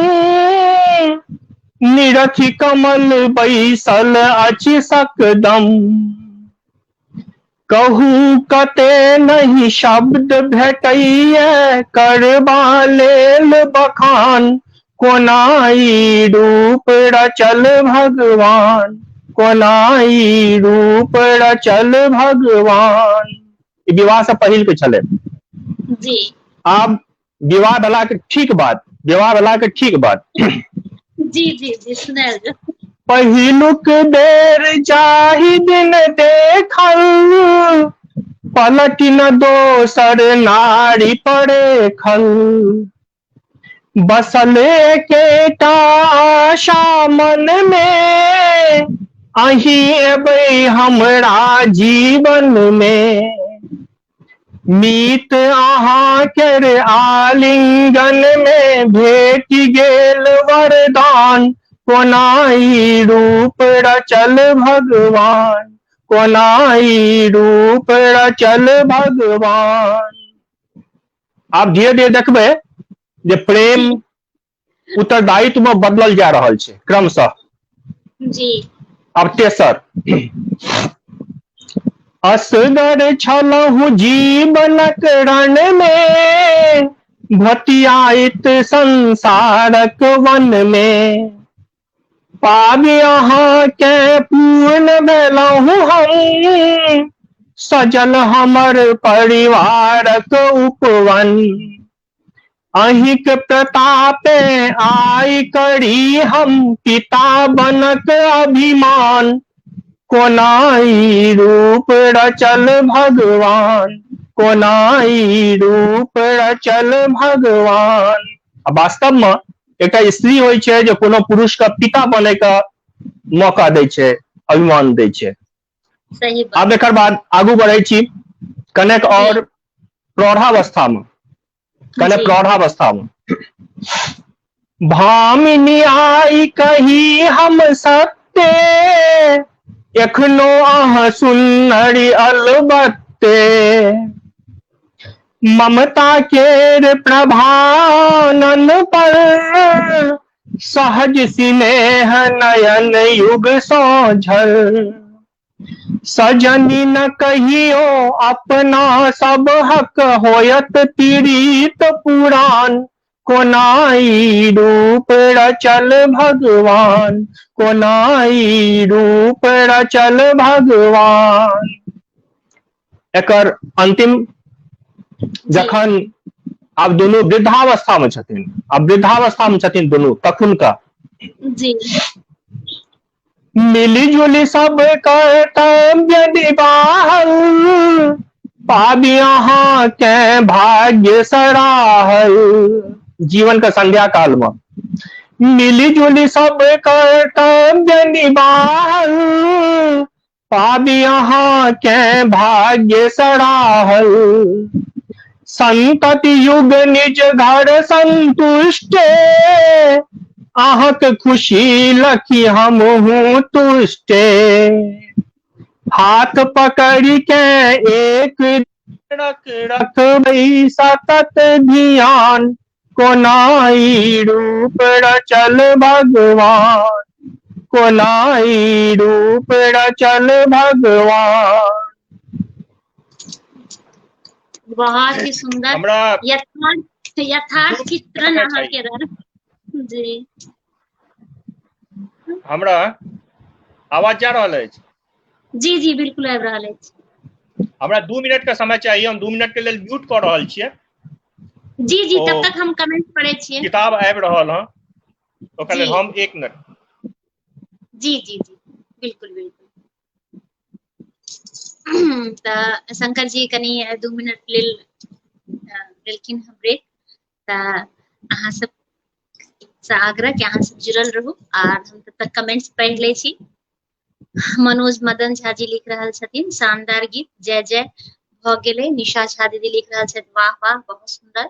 निरखि कमल बैसल अछि सकदम। कहू कते नहीं शब्द भेटैया, करबा लेल बखान, कोना ई रूप रचल भगवान, कोना ई रूप रचल भगवान। ई विवाह से पहिल के छलै। जी आब विवाह भेला के ठीक बाद, विवाह भेला के ठीक बाद जी जी जी सुनायल जाउ। पहिलुक बेर जाहि दिन देखल, पलटि न दोसर नारी परेखल। बसल एकेटा आशा मन में, अहीं एबै हमरा जीवन में। मीत अहाँ के आलिंगन में, भेटि गेल वरदान, कोना ई रूप रचल भगवान, कोना ई रूप रचल भगवान। आप धीरे धीरे देखबै जे प्रेम जी उत्तरदायित्व में बदलल जा रहल छै क्रमशः। जी अब तेसर। असगर छलहु जीवनक रण में, भटियाइत संसारक वन में। पाबि अहाँ के पूर्ण भेलहुँ हम, सजल हमर परिवारक उपवन। अहिंक प्रतापे आइ करी हम, पिता बनक अभिमान, कोना ई रूप रचल भगवान, कोना ई रूप रचल भगवान। वास्तव में एकटा स्त्री होइ छै जे कोनो पुरुष के पिता बने का मौका दै छै, अभिमान दै छै। सही बात। आब एकर बाद आगू बढ़ै छी कनेक जी और प्रौढ़ावस्था में, कने जी प्रौढ़ावस्था में। भामिनी आई कही हम सत्य, एखनो अहाँ सुन्नरी अलबत्ते। ममता केर प्रभानन पर, सहज सिनेह नयन युग सोझल। सजनी न कहियो अपना सब हक, होयत पीड़ित पुराण, कोना ई रूप रचल भगवान, कोना ई रूप रचल भगवान। एकर अंतिम जी जखन आब दुनू वृद्धावस्था में छथिन, आब वृद्धावस्था में छथिन दुनू, तखन का जी मिली जुली सब कर्तव्य निभाहल, पाबी अहाँ के भाग्य सराहल। जीवन का संध्या काल में मिली जुली सब कर्तव्य निभाहल, पाबी अहाँ के भाग्य सराहल। संतति युग निज घर संतुष्ट, अहक खुशी लखी हमहु तुष्टे। हाथ पकड़ के एक रखबै सतत ध्यान, कोनाई रूप रचल भगवान, कोनाई रूप रचल भगवान। बहुत ही सुंदर हमरा यथार्थ चित्रण अहाँ के रहल। जी हमरा आवाज जा रहल अछि? जी जी बिल्कुल आबि रहल अछि। हमरा 2 मिनट का समय चाहिए, हम 2 मिनट के लेल म्यूट कर रहल छियै। जी जी तब तक हम कमेंट पढ़ै छियै। किताब आबि रहल हँ, ओकर लेल जी हम 1 मिनट। जी जी जी बिल्कुल बिल्कुल। तऽ शंकर जी कनी 2 मिनट लेल लेलखिन हम ब्रेक। तऽ अहाँ सब से आग्रह कि अहाँ सब जुड़ल रहू और हम तब तक कमेंट्स पढ़ि लै छी। मनोज मदन झा जी लिख रहल छथिन शानदार गीत, जय जय भ गेलै। निशा झा दीदी लिख रहल छथिन वाह वाह बहुत सुंदर।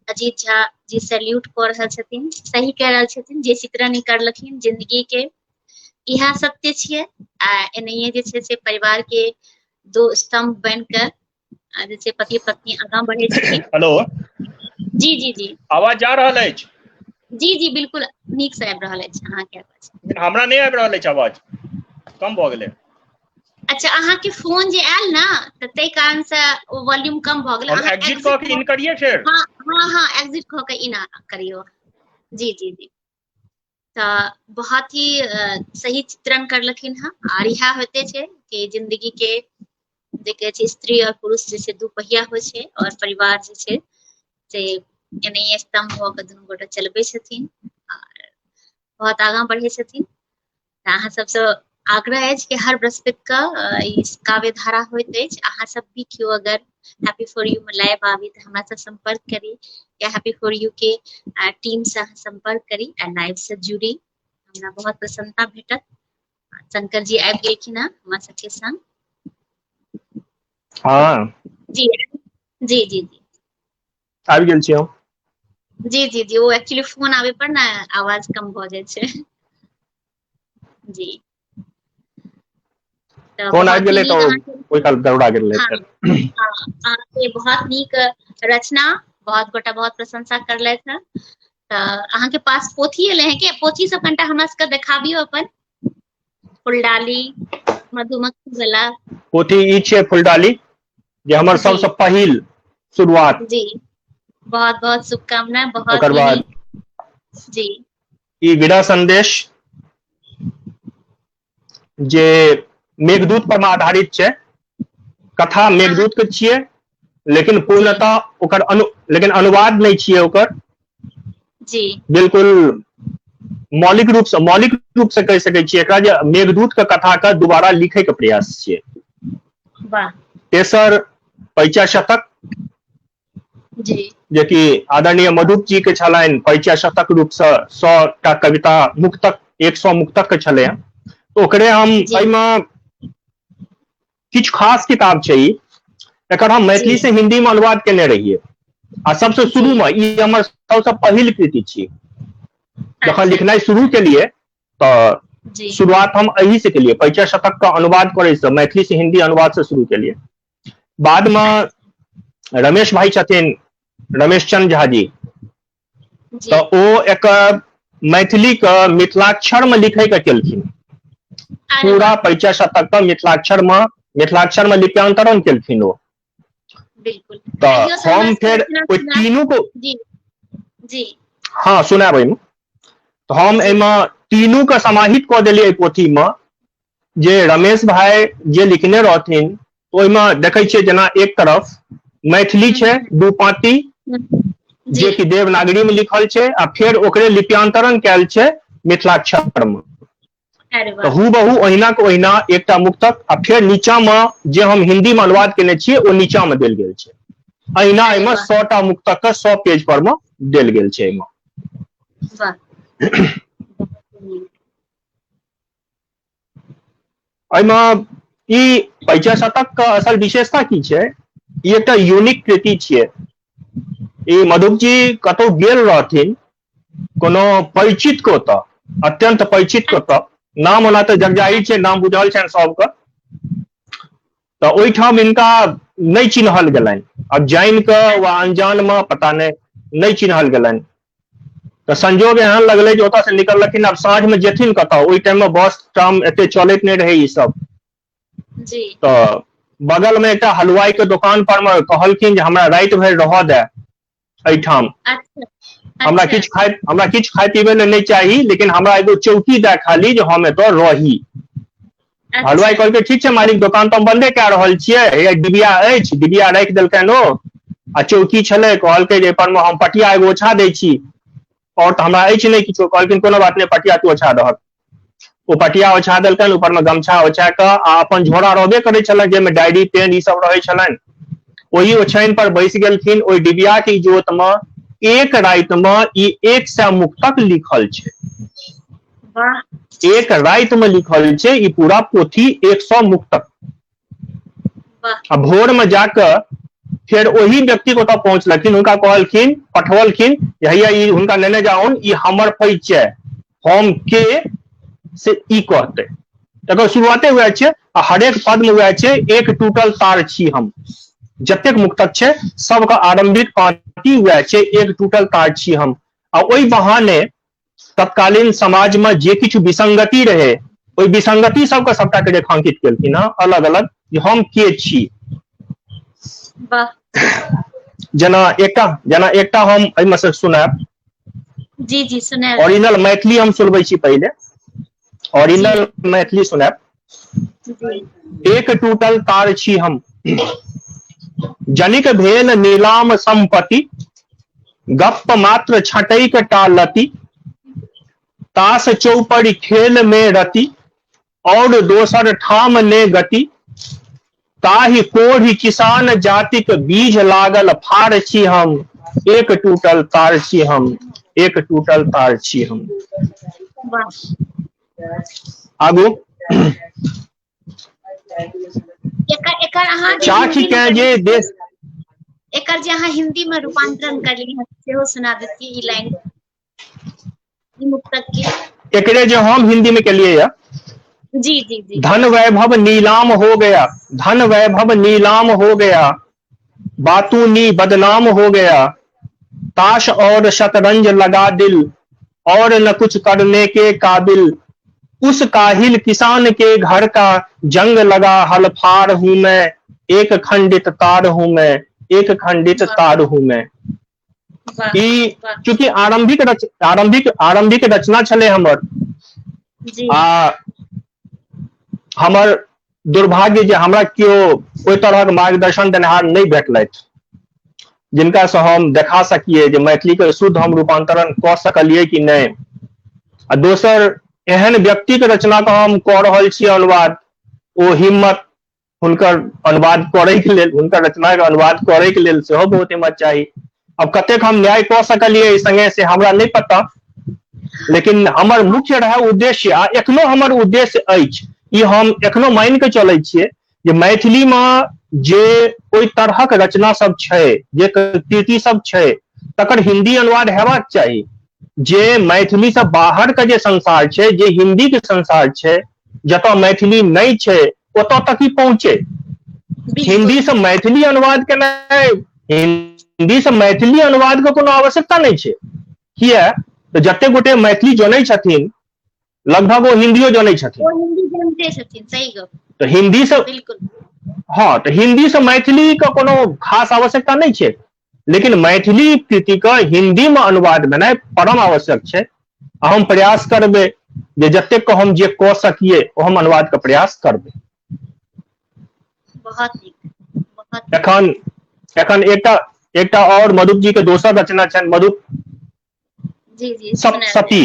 अजीत झा जी सैल्यूट कऽ रहल छथिन, सही कह रहल छथिन, जे चित्रण ई करलखिन जिंदगी के इहा सत्य छियै। आ एनाहिए जे छै से परिवार के दो स्तंभ बन के जे छै पति पत्नी आगां बढ़ै छथिन। हेलो, जी जी जी आवाज जा रहल अछि? जी जी बिल्कुल नीक से आबि रहल अछि अहाँके आवाज। हमरा नहीं आबि रहल अछि आवाज, कम भऽ गेलै। अच्छा अहाँके फोन जे आयल ना तऽ तै कारण से वॉल्यूम कम भऽ गेलै। हम अहाँ एग्जिट कऽ के इन करिए फेर? हाँ हाँ हाँ एग्जिट कऽ के इन करियो। जी जी जी तऽ बहुत ही सही चित्रण करलखिन हँ। और इहा होते छै कि जिंदगी के जे कहै छै स्त्री और पुरुष जे छै दुपहिया होइ छै और परिवार जे छै से एनाहिए स्तंभ भऽ के दुनू गोटे चलबै छथिन और बहुत आगां बढ़ै छथिन। अहाँ सबसँ आग्रह अछि कि हर बृहस्पति के ई काव्य धारा होइत अछि। अहाँ सब भी केओ अगर हैप्पी फॉर यू में लाइव आबी तऽ हमरा से संपर्क करी, या हैप्पी फॉर यू के टीम से अहाँ संपर्क करी आ लाइव से जुड़ी, हमरा बहुत प्रसन्नता भेटत। शंकर जी आबि गेलखिन हँ हमरा सबके संग। हाँ जी जी जी जी आबि गेल छी हम। जी जी जी वो एक्चुअली फोन आवे पर ना आवाज कम भऽ जाइ छै। जी तऽ फोन आबि बहुत ही गेलै नीक तऽ अहाँके ओहि काल दौड़ा गेलै हाँ फेर। हाँ अहाँके बहुत नीक रचना, बहुत गोटा बहुत प्रशंसा करलथि हँ। तऽ अहाँके पास पोथी एले हैं कि पोथी सब कनिटा हमरा सबके देखाबियो अपन फुलडाली मधुमक्खी वाला। पोथी ई छै फुलडाली, जे हमर जी सबसँ पहिल शुरुआत। जी बहुत बहुत शुभकामनाएं, बहुत ओकर ही बाद नीक। जी ई विदा संदेश जे मेघदूत पर आधारित छै। कथा अहाँ मेघदूत के छियै, लेकिन जी पूर्णतः ओकर लेकिन अनुवाद नहीं छियै ओकर। जी बिल्कुल मौलिक रूप से कहि सकै छियै एकरा जे मेघदूत के कथा के दोबारा लिखै के प्रयास छियै। वाह तेसर परिचय शतक, जी जे कि आदरणीय मधुप जी के छलनि परिचय शतक रूप से 100 टा कविता मुक्तक 100 मुक्तक के छलै हँ। ओकरे हम जी एहिमे किछु खास किताब छै ई, एकर हम जी मैथिली से हिंदी में अनुवाद केने रहियै। आ सबसे जी शुरू में ई हमर सबसे पहिल कृति छी। जखन अच्छा लिखनाइ शुरू केलियै तऽ जी शुरुआत हम एही से केलियै, परिचय शतक का अनुवाद करे से, मैथिली से हिंदी अनुवाद से शुरू केलियै। बाद में रमेश भाई छथिन, रमेश चंद्र झा जी, जी तऽ ओ एकर मैथिली के मिथिलाक्षर में लिखै के केलखिन। अरे पूरा वाह परिचय शतक का मिथिलाक्षर में लिप्यान्तरण केलखिन ओ। बिल्कुल तऽ कहियो से हमरा हम सबके फेर रचना ओहि सुना। तीनू को जी जी हाँ सुनाब एहिमे। तऽ हम जी एहिमे तीनू के समाहित कऽ देलियै एहि पोथी में, जे रमेश भाई जे लिखने रहथिन ओहिमे देखै छियै जेना एक तरफ मैथिली छै दुपाती जी जे कि देवनागरी में लिखल छै आ फिर ओकरे लिप्यांतरण कैल छै मिथिलाक्षर में। अरे तो वाह हूबहू ओहिना के ओहिना एकटा मुक्तक आ फिर नीचा में जे हम हिंदी में अनुवाद केने छियै ओ नीचा में देल गेल छै। अहिना अरे एहिमे वाह 100 टा मुक्तक के 100 पेज पर में देल गेल छै एहिमे। वाह एहिमे ई परिचय शतक के असल विशेषता की छै? ई एकटा यूनिक कृति छियै। ई मधुप जी कतौ गेल रहथिन कोनो परिचित के ओतऽ, अत्यंत परिचित के ओतऽ, नाम ओना तऽ जगजाहिर छै, नाम बुझल छनि सबके, तऽ ओहिठाम हिनका नहि चिन्हल गेलनि। अब जानि कऽ वा अनजान में पता नहि चिन्हल गेलनि। तऽ संजोग एहन लगलै जे ओतऽ से निकललखिन, आब साँझ में जेथिन कतऽ, ओहि टाइम में बस ट्राम एते चलैत नहीं रहै ई सब। जी तऽ बगल में एकटा हलवाई के दुकान पर में कहलखिन जे हमरा राति भरि रहऽ दे एहिठाम, अच्छा हमरा अच्छा किछु खाय पीबै ले नहीं चाही, लेकिन हमरा एगो चौकी दे खाली जे हम एतऽ रही। हलवाई अच्छा कहलकै ठीक छै मालिक, दुकान तो हम बंदे कए रहल छियै, हैया डिबिया अछि, डिबिया राखि देलकनि ओ, आ चौकी छलै, कहलकै जे एहिपर में हम पटिया एगो ओछा दै छी, और तऽ हमरा अछि नहीं किछो। कहलखिन कोनो बात नहीं, पटिया तू ओछा दहक। ओ पटिया ओछा देलकनि, ऊपर में गमछा ओछा कऽ, आ अपन झोरा रहबे करै छलनि जाहिमे डायरी पेन ई सब रहै छलनि, ओही ओछानि पर बैस गेलखिन। ओहि डिबिया के इजोत में एक राति में ई 100 मुक्तक लिखल छै। वाह एक राति में लिखल छै ई पूरा पोथी 100 मुक्तक। वाह आ भोर में जाकर फिर वही व्यक्ति को ओतऽ पहुंचलखिन, हुनका कहलखिन, पठवलखिन, हैया ई हुनका लेने जाउन, ई हमर परिचय, हम के से ई कहतै। तकर शुरुआते हुए छै, आ हरेक पद में हुए छै एक टूटल तार छी हम। जतेक मुक्तक छै सबके आरंभिक पाँति हुए छै एक टूटल तार छी हम। आ ओहि बहाने तत्कालीन समाज में जे किछु विसंगति रहे, ओहि विसंगति सबके सबटा के रेखांकित केलखिन हँ अलग अलग, जे हम के छी। वाह जेना एकटा हम एहिमे से सुनायब। जी जी सुनायल जाय। ओरिजिनल मैथिली हम सुनबै छी पहिले, जी ओरिजिनल मैथिली सुनायब। जी एक टूटल तार छी हम, जनिक भेल नीलाम संपत्ति, गप्प मात्र छटैक टा लती, तास चौपड़ खेल में रति, और दोसर ठाम ने गति, ताहि कोढ़ि किसान जातिक बीज लागल फार छी हम, एक टूटल तार छी हम, एक टूटल तार छी हम। वाह आगू एकर एकर अहाँ जे चाखी हिंदी में के करलियै जे देश, एकर जे अहाँ हिंदी में रूपांतरण करलियै हँ सेहो सुना देतियै ई लाइन, ई मुक्तक के। एकरे जो हम हिंदी में केलियै या, जी जी जी धन वैभव नीलाम हो गया, धन वैभव नीलाम हो गया, बातूनी बदनाम हो गया, ताश और शतरंज लगा दिल, और न कुछ करने के काबिल, उस काहिल किसान के घर का जंग लगा हलफार हूं मैं, एक खंडित तार हूं मैं, एक खंडित वाह तार हूं मैं। वाह ई वाह चूंकि आरंभिक रचना छलै हमर, जी आ हमर दुर्भाग्य जे हमरा केओ ओहि तरहक मार्गदर्शन देनिहार नहीं भेटलथि, जिनका से हम देखा सकिए जे मैथिली के शुद्ध हम रूपांतरण कऽ सकलियै कि नहीं। आ दोसर एहन व्यक्ति के रचना के हम कऽ रहल छी अनुवाद, ओ हिम्मत हुनकर अनुवाद करे के लेल, हुनकर रचना के अनुवाद करे के लेल सेहो बहुत हिम्मत चाही। अब कतेक हम न्याय कऽ सकलियै संगे से हमरा नहीं पता, लेकिन हमर मुख्य रहे उद्देश्य, आ एखनो हमर उद्देश्य अछि, ई हम एखनो मान के चलै छियै, जे मैथिली में जे ओहि तरहक रचना सब छै, जे कृति सब छै, तकर हिंदी अनुवाद हेबाक चाही, जे मैथिली से बाहर के जे संसार छै, जे हिंदी के संसार छै, जतऽ मैथिली नहीं छै ओतऽ तक ही पहुंचे। बिल्कुल हिंदी से मैथिली अनुवाद केनाइ, हिंदी से मैथिली अनुवाद के कोनो आवश्यकता नहीं छै। किया तऽ जते गोटे मैथिली जनै छथिन लगभग वो हिंदियो जनै छथिन, वो हिंदी जानते छथिन, सही गप, तो हिंदी से, बिल्कुल हाँ, तो हिंदी से मैथिली का कोनो खास आवश्यकता नहीं छै, लेकिन मैथिली कृति का हिंदी में अनुवाद भेनाइ परम आवश्यक छै। हम प्रयास करबै जे जतेक को हम जे कऽ सकिए ओ हम अनुवाद के प्रयास करबै। बहुत नीक बहुत नीक। एखन एखन एकटा और मधुप जी के दोसर रचना छनि मधुप जी जी सप्तशती,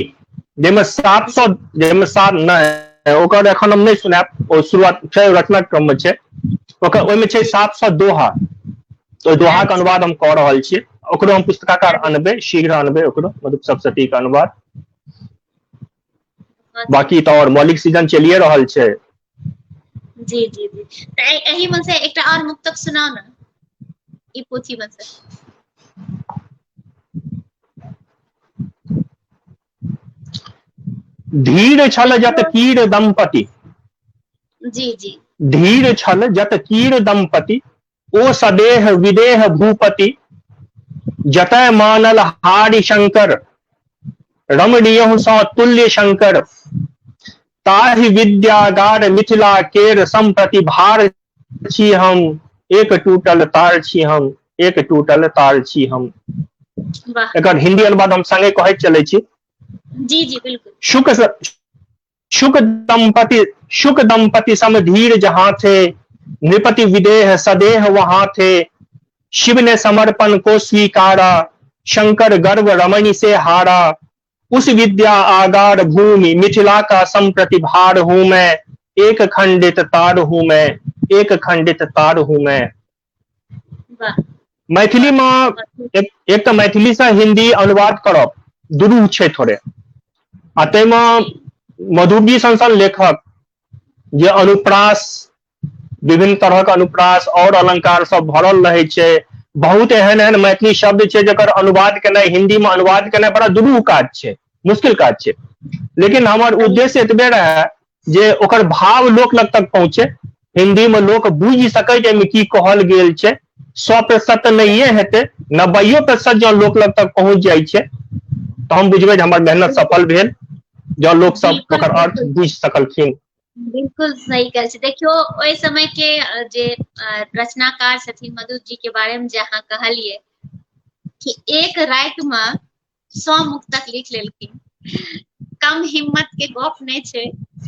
जाहिमे 700 जाहिमे 7 नहि ओकर एखन हम नहि सुनायब, ओ शुरुआत छै रचना क्रम में छै ओकर, ओहिमे छै 700 दोहा, तो दोहा के अनुवाद हम कऽ रहल छियै, ओकरो हम पुस्तकाकार अनबै, शीघ्र अनबै ओकरो मधुप सप्तशती के अनुवाद। बाकी तो और मौलिक सीजन चलिए रहल छै। जी जी जी एही में से एकटा और मुक्तक सुनाओ ना ई पोथी में से। धीर छल जत कीर दंपति, जी जी धीर छल जत कीर दंपति, ओ सदेह विदेह भूपति, जतय मानल हारि शंकर, रमणीय सौ तुल्य शंकर, ताहि विद्यागार मिथिला केर संप्रति भार छी हम, एक टूटल तार छी हम, एक टूटल तार छी हम। एकर हिंदी अनुवाद हम संगे कहैत चलै छी। जी जी बिल्कुल। शुक दंपति सम धीर जहां थे, नृपति विदेह सदेह वहां थे, शिव ने समर्पण को स्वीकारा, शंकर गर्व रमणी से हारा, उस विद्या आगार भूमि मिथिला का संप्रतिभार हूं मैं, एक खंडित तार हूं मैं, एक खंडित तार हूं मैं। मैथिली में एक तो मैथिली से हिंदी अनुवाद करब दुरूह छै थोड़े, आ ताहिमे मधुजी सन लेखक जे अनुप्रास, विभिन्न तरहक अनुप्रास और अलंकार सब भरल रहे छै, बहुत एहन एहन मैथिली शब्द छै जकर अनुवाद केनाइ, हिंदी में अनुवाद केनाइ बड़ा दुरूह काज छै, मुश्किल काज छै, लेकिन हमर उद्देश्य एतबे रहे जे ओकर भाव लोक लग तक पहुंचे, हिंदी में लोक बुझि सकै जे एहिमे की कहल गेल छै। 100% तऽ नहिए हेतै, 90% जँ लोक लग तक पहुंच जाइ छै तऽ हम बुझबै जे हमर मेहनत सफल भेल, जँ लोक सब ओकर अर्थ बुझि सकलखिन। बिल्कुल सही कहै छी। देखियो ओहि समय के जे रचनाकार छथिन मधु जी के बारे में जे अहाँ कहलिए कि एक रात में 100 मुक्तक लिख लेलखिन, कम हिम्मत के गप नहीं छै,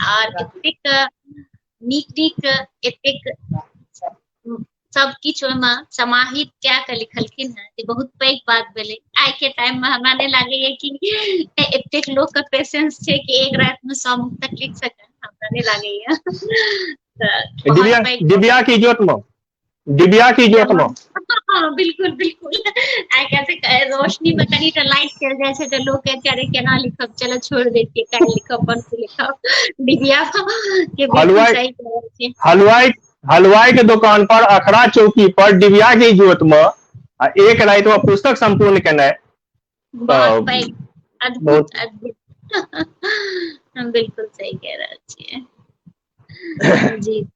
और एतेक नीक एतेक सब किछ ओहिमे समाहित क्या के लिखलखिन है, ये बहुत पैघ बात भेलै। आइ के टाइम में हमरा नहीं लागैए कि एतेक लोक के पेशेंस छै कि एक रात में 100 मुक्तक लिख सकै, हमरा नहीं लागैए। दिव्या की जोत में, दिव्या की जोत में बिल्कुल बिल्कुल। आइ कैसे रोशनी में कनी तो लाइट चल जाए छै तो लोग कहै छै केना लिखब, चलो छोड़ देतिए, काल्हि लिखब, परसू लिखब। दिव्या के बिल्कुल सही कहै छी। हलवाई के दुकान पर, अखड़ा चौकी पर, दिव्या की जोत में एक रात में पुस्तक संपूर्ण केनाइ बहुत पैघ, अद्भुत अद्भुत। हम बिल्कुल सही कह रहे छियै। जी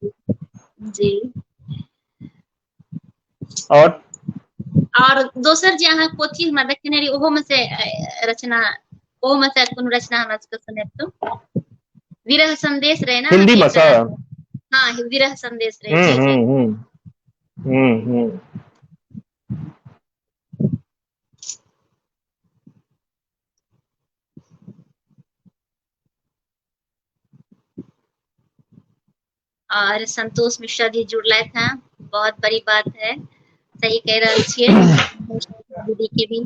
जी। और दोसर जे अहाँ पोथी हमरा देखने रही ओहो में से रचना, ओहो में से कोनो रचना हमरा सबके सुनेबतो। विरह संदेश रहे ना हिंदी में सर? हाँ विरह संदेश रहे। जी जी। और संतोष मिश्रा जी जुड़ले थे, बहुत बड़ी बात है, सही कह रहे छियै। दीदी के भी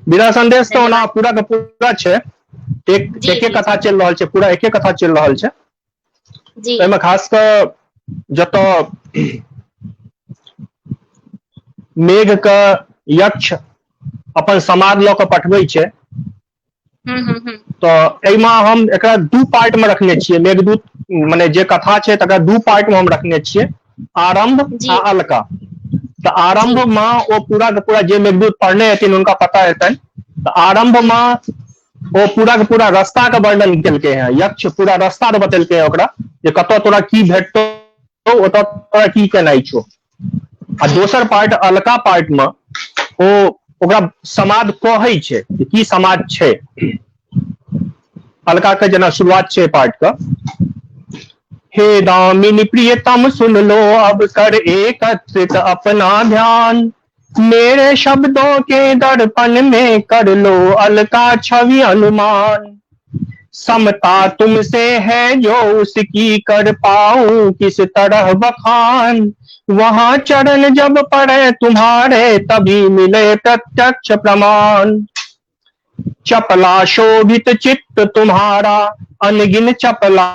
विरह संदेश तो ना पूरा के पूरा छै, एक कथा चल रहल छै, पूरा एक कथा चल रहल छै। एहिमे खास कर जतऽ मेघ के यक्ष अपन समाद लऽ कऽ पठबै छै, तो एहिमे हम एकरा 2 पार्ट में रखने छियै। मेघदूत माने जे कथा छै तकरा 2 पार्ट में हम रखने छियै, आरंभ आ अलका। तो आरंभ में वो पूरा के पूरा जे मेघदूत पढ़ने हेथिन उनका पता हेतनि, तो आरंभ में वो पूरा के पूरा रास्ता के वर्णन केलकै हैं, यक्ष पूरा रास्ता बतेलकै हैं ओकरा जे कतऽ तोरा की भेटतौ, ओतऽ तोरा की केनाइ छौ। आ दोसर पार्ट अलका पार्ट में ओ ओकरा समाद कहै छै की समाद छै। अलका के जना शुरुआत छै पार्ट का, हे दामिनी प्रियतम सुन लो अब कर एकत्रित अपना ध्यान, मेरे शब्दों के दर्पण में कर लो अलका छवि अनुमान, समता तुमसे है जो उसकी कर पाऊं किस तरह बखान। वहां चरण जब पड़े तुम्हारे तभी मिले प्रत्यक्ष प्रमाण। चपला शोभित चित्त तुम्हारा अनगिन चपला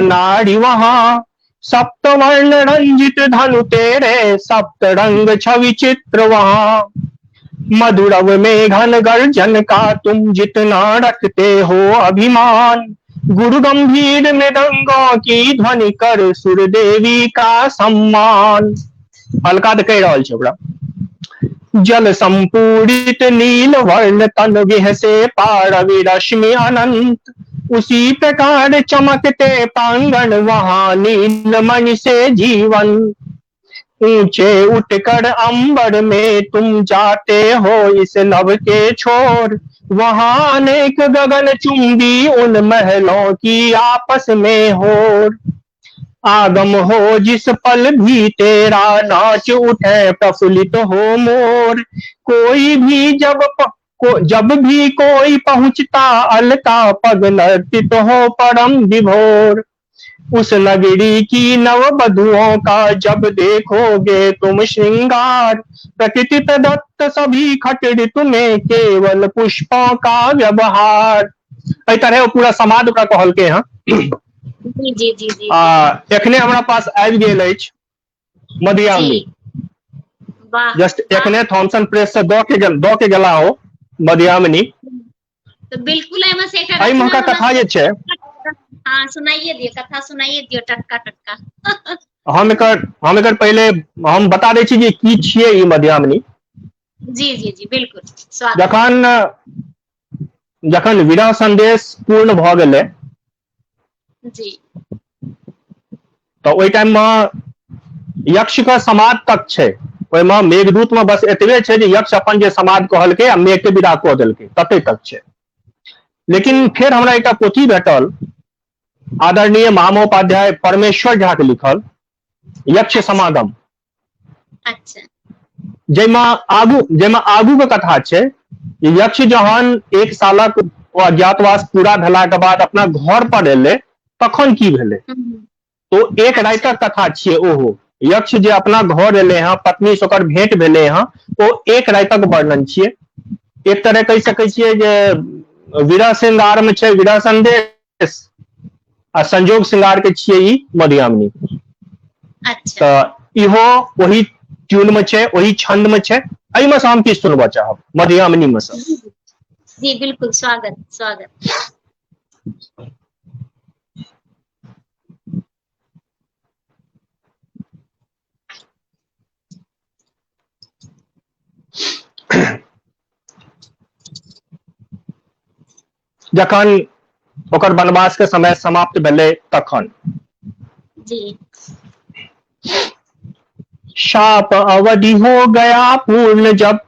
नारी वहां। सप्तवर्ण रंजित धनु तेरे सप्त रंग छवि चित्र वहां। मधुरव में घन गर्जन का तुम जितना रखते हो अभिमान। गुरु गंभीर मृदंगों की ध्वनि कर सुर देवी का सम्मान। हल्का तो कह रहा है ओकरा। जल संपूरित नील वर्ण तन विहसे पारवी रश्मि अनंत। उसी प्रकार चमकते पांगन वहां नीलमणि से जीवन। ऊंचे उठकर अंबर में तुम जाते हो इस नभ के छोर। वहां अनेक गगन चुंबी उन महलों की आपस में होर। आगम हो जिस पल भी तेरा नाच उठे प्रफुल्लित हो मोर। कोई भी जब भी कोई पहुंचता अलका पग नर्तित हो परम विभोर। उस नगरी की नव बधुओं का जब देखोगे तुम श्रृंगार। प्रकृति प्रदत्त सभी खट ऋतु में केवल पुष्पों का व्यवहार। एहि तरह वो पूरा समाज ओकरा कहलकै हँ। जी जी जी जी एखने हमरा पास आबि गेल अछि मधुयामिनी। वाह जस्ट एखने थॉमसन प्रेस से दऽ के गेला हो मधुयामिनी। तो बिल्कुल एहिमे से एकटा एहिमे का कथा जे छै, हाँ सुनाइए दियो, कथा सुनाइए दियो टटका टटका। हम एकर पहले हम बता दै छी जे की छियै ई मधुयामिनी। जी जी जी बिल्कुल स्वागत। जखन विरह संदेश पूर्ण भऽ गेलै जी तऽ ओहि टाइम में यक्ष का समाद तक छै। ओहिमे मेघदूत में बस एतबे छै जे यक्ष अपन जे समाद कहलकै आ मेघ के विदा कऽ देलकै तते तक छै। लेकिन फिर हमरा एकटा पोथी भेटल आदरणीय महामहोपाध्याय परमेश्वर झा के लिखल यक्ष समागम। अच्छा जैमे आगू के कथा छै। यक्ष जहन एक सालक अज्ञातवास पूरा भेला के बाद अपना घर पर एलै तखन की भेलै। तो एक रातिक कथा छियै ओहो। यक्ष जे अपना घर एले हैं पत्नी से ओकर भेंट भेले हैं ओ एक रातिक वर्णन छियै। एक तरह कहि सकै छियै जे विरह श्रृंगार में छै विरह संदेश आ संजोग श्रृंगार के छियै ई मधुयामिनी। अच्छा तऽ इहो वही ट्यून में छै वही छंद में छै। एहिमे से हम किछु सुनबऽ चाहब मधुयामिनी में से। जी बिल्कुल स्वागत स्वागत। जखन ओकर वनवास के समय समाप्त भेलै तखन। जी शाप अवधि हो गया पूर्ण जब।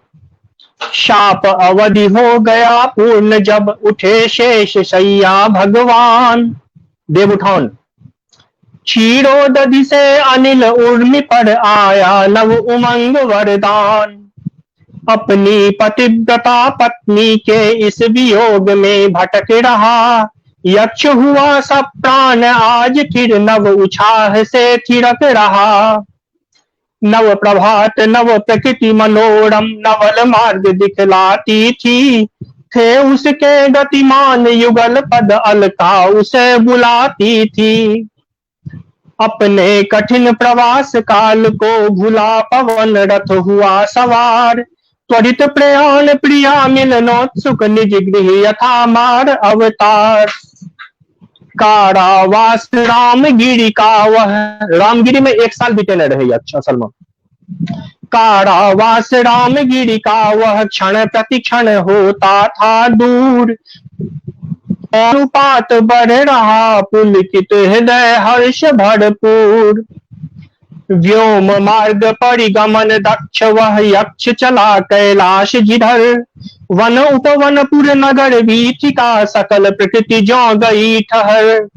शाप अवधि हो गया पूर्ण जब उठे शेष शैया भगवान। देव उठान। क्षीरोदधि से अनिल उर्मि पर आया नव उमंग वरदान। अपनी पतिव्रता पत्नी के इस वियोग में भटक रहा। यक्ष हुआ सब प्राण आज फिर नव उछाह से थिरक रहा। नव प्रभात नव प्रकृति मनोरम नवल मार्ग दिखलाती थी। थे उसके गतिमान युगल पद अलका उसे बुलाती थी। अपने कठिन प्रवास काल को भुला पवन रथ हुआ सवार। त्वरित प्रयाण प्रिया मिलनोत्सुक निज गृह यथा मार अवतार। कारावास रामगिरी का वह रामगिरी में एक साल बीतेने रहे यक्ष असल में। कारावास रामगिरी का वह क्षण प्रति क्षण होता था दूर। अनुपात बढ़ रहा पुलकित हृदय हर्ष भरपूर। व्योम मार्ग परिगमन दक्ष वह यक्ष चला कैलाश जिधर। वन उपवन पुर नगर वीथिका सकल प्रकृति जो गई ठहर।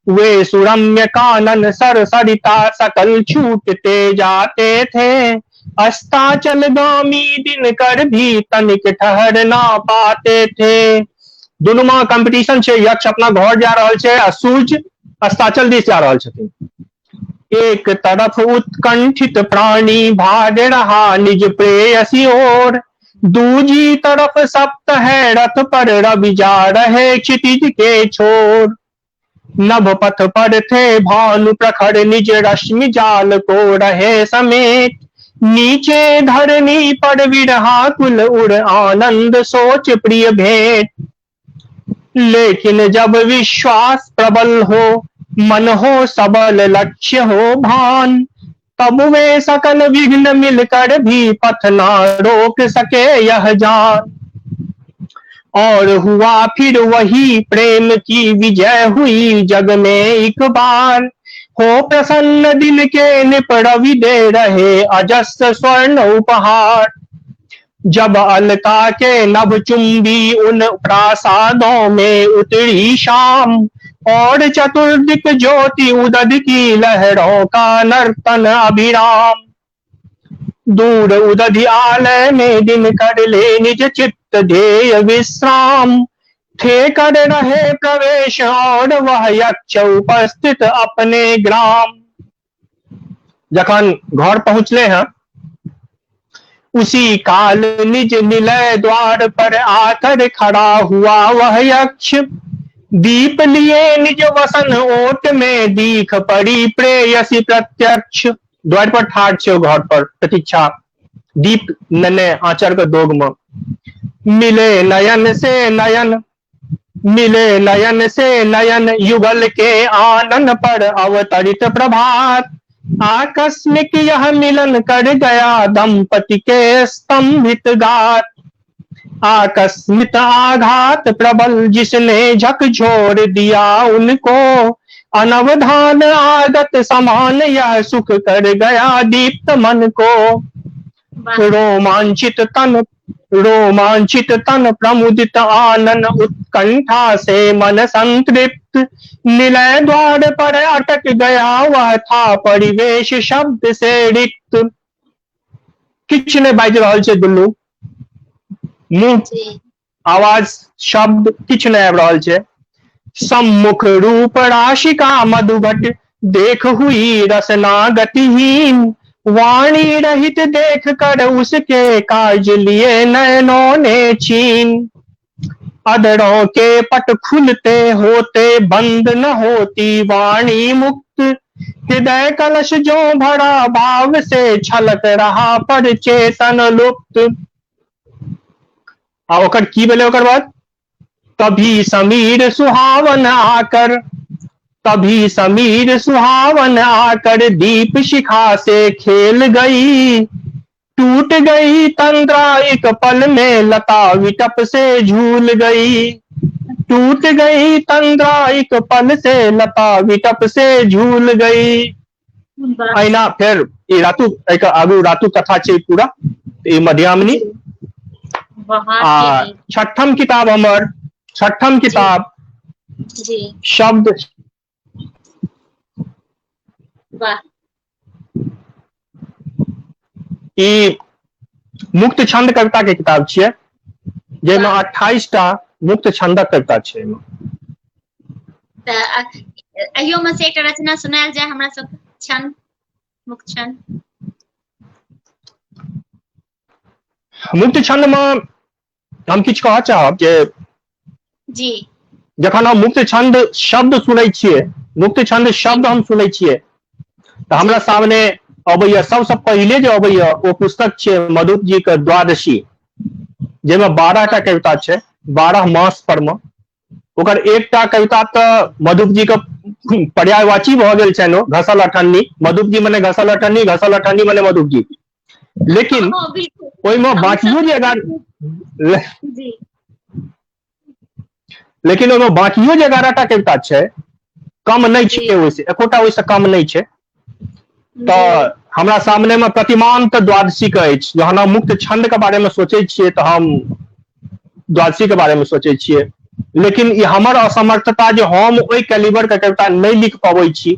वे सुरम्य कानन सर सरिता सकल छूटते जाते थे। अस्ताचल गामी दिन कर भी तनिक ठहर ना पाते थे। दोनों में कंपटीशन छे। यक्ष अपना घर जा रहल छे आ सूर्य अस्ताचल दिश जा रहल छथिन। एक तरफ उत्कंठित प्राणी भाग रहा निज प्रेयसी ओर, दूजी तरफ सप्त है रथ पर रवि जा रहे क्षितिज के छोर। नभ पथ पर थे भानु प्रखर निज रश्मि जाल को रहे समेत, नीचे धरनी पर विरहा कुल उड़ आनंद सोच प्रिय भेंट। लेकिन जब विश्वास प्रबल हो, मन हो सबल, लक्ष्य हो भान, तब वे सकल विघ्न मिलकर भी पथ ना रोक सके यह जान। और हुआ फिर वही प्रेम की विजय हुई जग में एक बार, हो प्रसन्न दिन के निप रवि दे रहे अजस्र स्वर्ण उपहार। जब अलका के नभ चुंबी उन प्रासादों में उतरी शाम, और चतुर्दिक ज्योति उदद की लहरों का नर्तन अभिराम। दूर उदधि आलय में दिन कर ले निज चित्त ध्येय विश्राम, थे कर रहे प्रवेश और वह यक्ष उपस्थित अपने ग्राम। जखन घर पहुंचले हैं, उसी काल निज निलय द्वार पर आकर खड़ा हुआ वह यक्ष। दीप लिए निज वसन ओट में दीख पड़ी प्रेयसी प्रत्यक्ष। द्वार पर ठाड़ छे घर पर प्रतीक्षा, दीप नने आचर के दोग में। मिले नयन से नयन, मिले नयन से नयन, युगल के आनन पर अवतरित प्रभात। आकस्मिक यह मिलन कर गया दंपति के स्तंभित गात। आकस्मिक आघात प्रबल जिसने झकझोर दिया उनको, अनवधान आगत समान यह सुख कर गया दीप्त मन को। रोमांचित तन प्रमुदित आनन उत्कंठा से मन संतृप्त, निलय द्वार पर अटक गया वह था परिवेश शब्द से रिक्त। किछ ने बाज रहल छे दुनू, मुंह आवाज शब्द किछ ने आबि रहल छे। सम्मुख रूप राशिका मधुघट देख हुई रसना गतिहीन, वाणी रहित देख कर उसके काज लिए नयनों ने छीन। अधरों के पट खुलते होते बंद न होती वाणी मुक्त, हृदय कलश जो भरा भाव से छलक रहा पर चेतन लुप्त। ओकर की भेलै ओकर बाद? तभी समीर सुहावन आकर, तभी समीर सुहावन आकर दीप शिखा से खेल गई। टूट गई तंद्रा एक पल में लता विटप से झूल गई। टूट गई तंद्रा एक पल से लता विटप से झूल गई। अहिना फिर ई रातु एक आगू रातु कथा छै पूरा ई मध्यामिनी। छठम किताब हमर छठम किताब जी शब्द ई मुक्त छंद कविता के किताब छियै, जैमे 28 टा मुक्त छंदक कविता छै। अहियो में से एकटा रचना सुनायल जाय हमरा सब छंद, मुक्त छंद। मुक्त छंद में हम किछु कहऽ चाहब जे जी जखन हम मुक्त छंद शब्द सुनै छियै, मुक्त छंद शब्द हम सुनै छियै तऽ हमरा सामने अबैया सबसे पहिले जे अबैया ओ पुस्तक छै मधुप जी के द्वादशी, जैमे 12 टा कविता छै 12 मास पर में। ओकर एकटा कविता तऽ मधुप जी के पर्यायवाची भऽ गेल छनि ओ घसल अठन्नी। मधुप जी मने घसल अठन्नी, घसल अठन्नी मने मधुप जी। लेकिन ओहिमे बाकियो जे लेकिन ओहिमे बाकियो जे 11 टा कविता छै कम नहीं छै, ओहिसे एकोटा ओहिसे कम नहीं छै। तऽ हमरा सामने में प्रतिमान तऽ द्वादशी के अछि। जहन हम मुक्त छंद के बारे में सोचे छियै तऽ हम द्वादशी के बारे में सोचे छियै। लेकिन ई हमर असमर्थता जे हम ओहि कैलिबर के कविता नहीं लिख पाबै छी,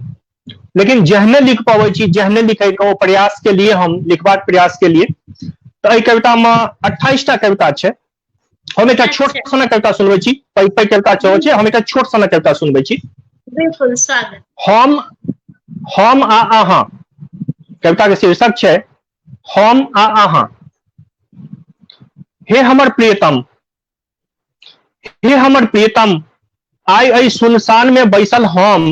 लेकिन जेहने लिख पाबै छी, जेहने लिखे के ओ प्रयास के लिए हम लिखबाक प्रयास के लिए। तऽ एहि कविता में 28 टा कविता छै हम एक छोट अच्छा सन कविता सुनबै छी, पैघ पैघ कविता सेहो छै, हम एक छोट सन कविता सुनबै छी। बिल्कुल स्वागत। हम आ अहाँ, कविता के शीर्षक छै हम आ अहाँ। हे हमर प्रियतम, हे हमर प्रियतम, आइ एहि सुनसान में बैसल हम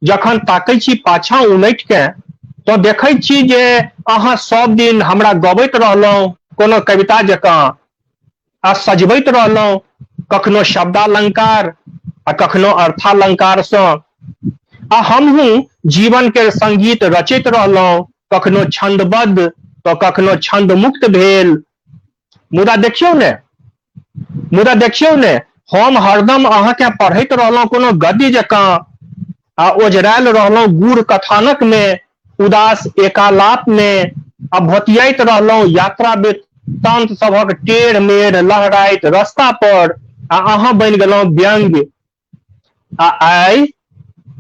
जखन ताकै छी पाछा उलटि के, तो देखै छी जे अहाँ सब दिन हमरा गबैत रहलहुँ कोनो कविता जकाँ, आ सजबैत रहलहुँ कखनो शब्दालंकार आ कखनो अर्थालंकार सँ, आ हमहूँ जीवन के संगीत रचैत रहलहुँ, कखनो छंदबद्ध तो कखनो छंद मुक्त भेल। मुदा देखियौ ने, मुदा देखियौ ने, हम हरदम अहाँके पढ़ैत रहलहुँ कोनो गद्य जकाँ, आ ओझरायल रहलहुँ गूढ़ कथानक में, उदास एकालाप में, आ भोतियाइत रहलहुँ यात्रा वृत्तांत सभक टेढ़ मेढ़ लहराइत रास्ता पर, आ अहाँ बनि गेलहुँ व्यंग्य। आ आइ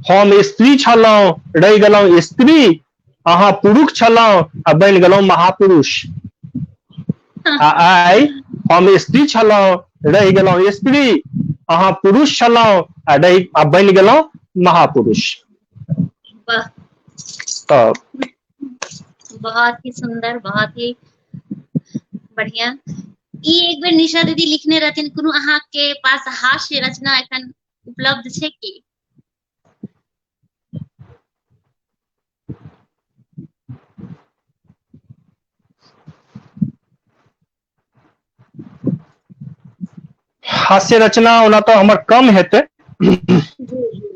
हम स्त्री छलहुँ, रहि गेलहुँ स्त्री, अहाँ पुरुष छलहुँ आ बनि गेलहुँ महापुरुष। आ आइ हम स्त्री छलहुँ, रहि गेलहुँ स्त्री, अहाँ पुरुष छलहुँ आ बनि गेलहुँ महापुरुष। वाह, तो बहुत ही सुंदर, बहुत ही बढ़िया। ई एक बेर निशा दीदी लिखने रहथिन, कोनो अहाँ के पास हास्य रचना एखन उपलब्ध छै की? हास्य रचना ओना तो हमर कम हेतै, जी जी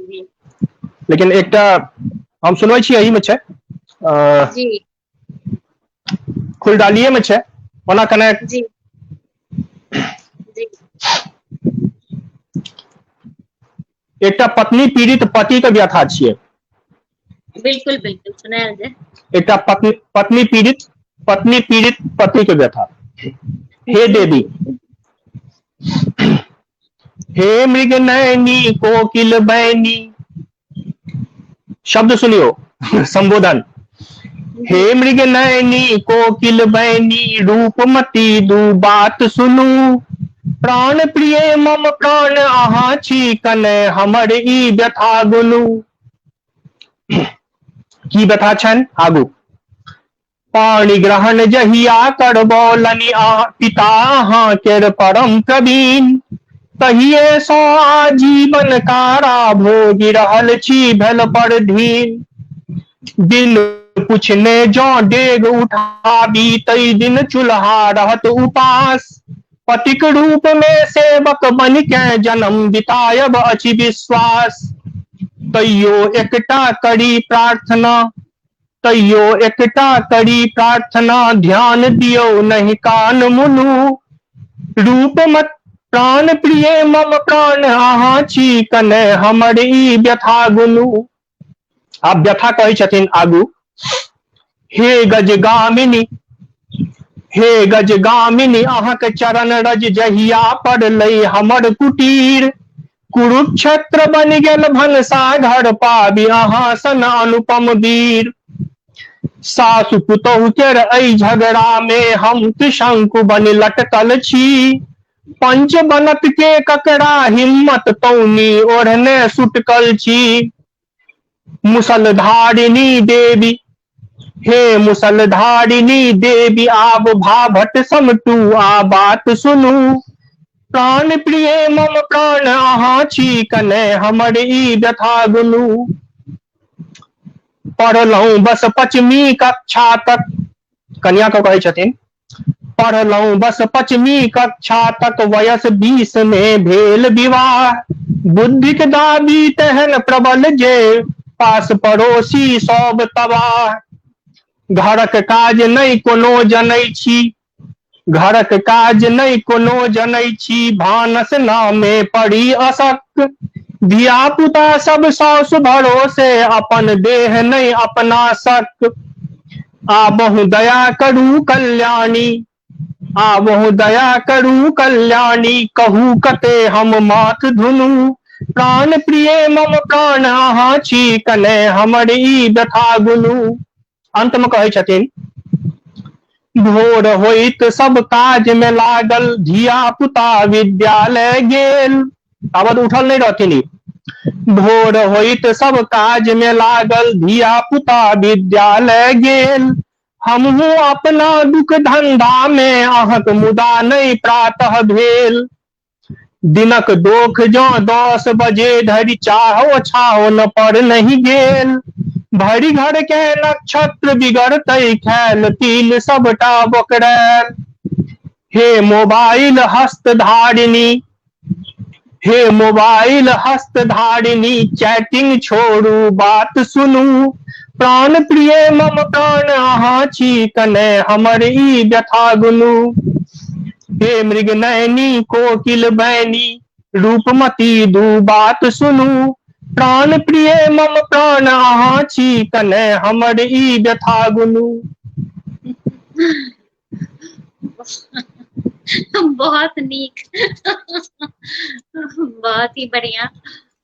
जी लेकिन एकटा हम सुनबै छी, एही में छै, जी फुलडालिये में छै, ओना कने जी जी एकटा पत्नी पीड़ित पति के व्यथा छियै। बिल्कुल बिल्कुल सुनायल जाय। एकटा पत्नी पीड़ित पति के व्यथा। हे जी देवी, जी हे मृग नैनी कोकिल बैनी, शब्द सुनियो, संबोधन। जी हे मृग नैनी कोकिल बैनी, रूपमती दू बात सुनू, प्राण प्रिय मम प्राण अहाँ छी, कने हमर ई व्यथा गुनु। की व्यथा छनि आगू। पाणि ग्रहण जहिया करबौलनि पिता अहाँ केर परम प्रवीण, तहिए सँ आजीवन कारा भोगि रहल छी भेल पर धीन। दिन पुछने जौ डेग उठाबी, तै दिन चूल्हा रहत उपास, पतिक रूप में सेवक बनि के जन्म बितायब अछि विश्वास। तैयो एकटा करी प्रार्थना, तैयो एकटा करी प्रार्थना, ध्यान दियौ नहीं कान मुनु, रूप मत प्राण प्रिय मम प्राण अहाँ छी, कने हमर ई व्यथा गुनु। आब व्यथा कहै छथिन आगू। हे गजगामिनी, हे गजगामिनी, अहाँके चरण रज जहिया पड़लै हमर कुटीर, कुरुक्षेत्र बनि गेल भनसा घर, पाबी अहाँ सन अनुपम वीर। सासु पुतोहु केर एहि झगड़ा में हम त्रिशंकु बनि लटकल छी, पंच बनत के ककरा हिम्मत तौनी ओढ़ने सुटकल छी। मुसलधारिणी देवी, हे मुसलधारिणी देवी, आब भाभट समटू आ बात सुनू, प्राण प्रिय मम प्राण अहाँ छी, कने हमर ई व्यथा गुनु। पढ़लहुँ बस 5वीं कक्षा तक, कन्या को कहै छथिन, पढ़लहुँ बस 5वीं कक्षा तक, वयस 20 में भेल विवाह, बुद्धिक दाबी तेहन प्रबल जे पास पड़ोसी सब तबाह। घरक काज नहीं कोनो जनै छी, घरक काज नहीं कोनो जनै छी, भानस नामे पड़ी असक, धिया पुता सब सासु भरोसे, अपन देह नहीं अपना सक। आबहु दया करू कल्याणी, आबहु दया करू कल्याणी, कहू कते हम माथ धुनु, प्राण प्रिय मम प्राण अहाँ छी, कने हमर ई व्यथा गुनु। अंत में कहै छथिन, भोर होइत सब काज में लागल, धिया पुता विद्यालय गेल। आवाज उठल नहीं रहथिन ई। भोर होइत सब काज में लागल, धिया पुता विद्यालय गेल। हमहू अपना दुख धंधा में, अहक मुदा नहीं प्रातः भेल। दिनक दोख जो 10 बजे धरि, चाहो छाओ न पर नहीं गेल। भरि घर के नक्षत्र बिगड़तै, खैल तिल सबटा बोकरैल। हे मोबाइल हस्तधारिणी, हे मोबाइल हस्तधारिणी, चैटिंग छोड़ू बात सुनू। प्राण प्रिय मम प्राण अहाँ छी, कने हमर ई व्यथा गुनू। हे मृग नयनी कोकिल बैनी, रूपमती दू बात सुनू। प्राण प्रिय मम प्राण अहाँ छी, कने हमर ई व्यथा गुनू। बहुत नीक। बहुत ही बढ़िया।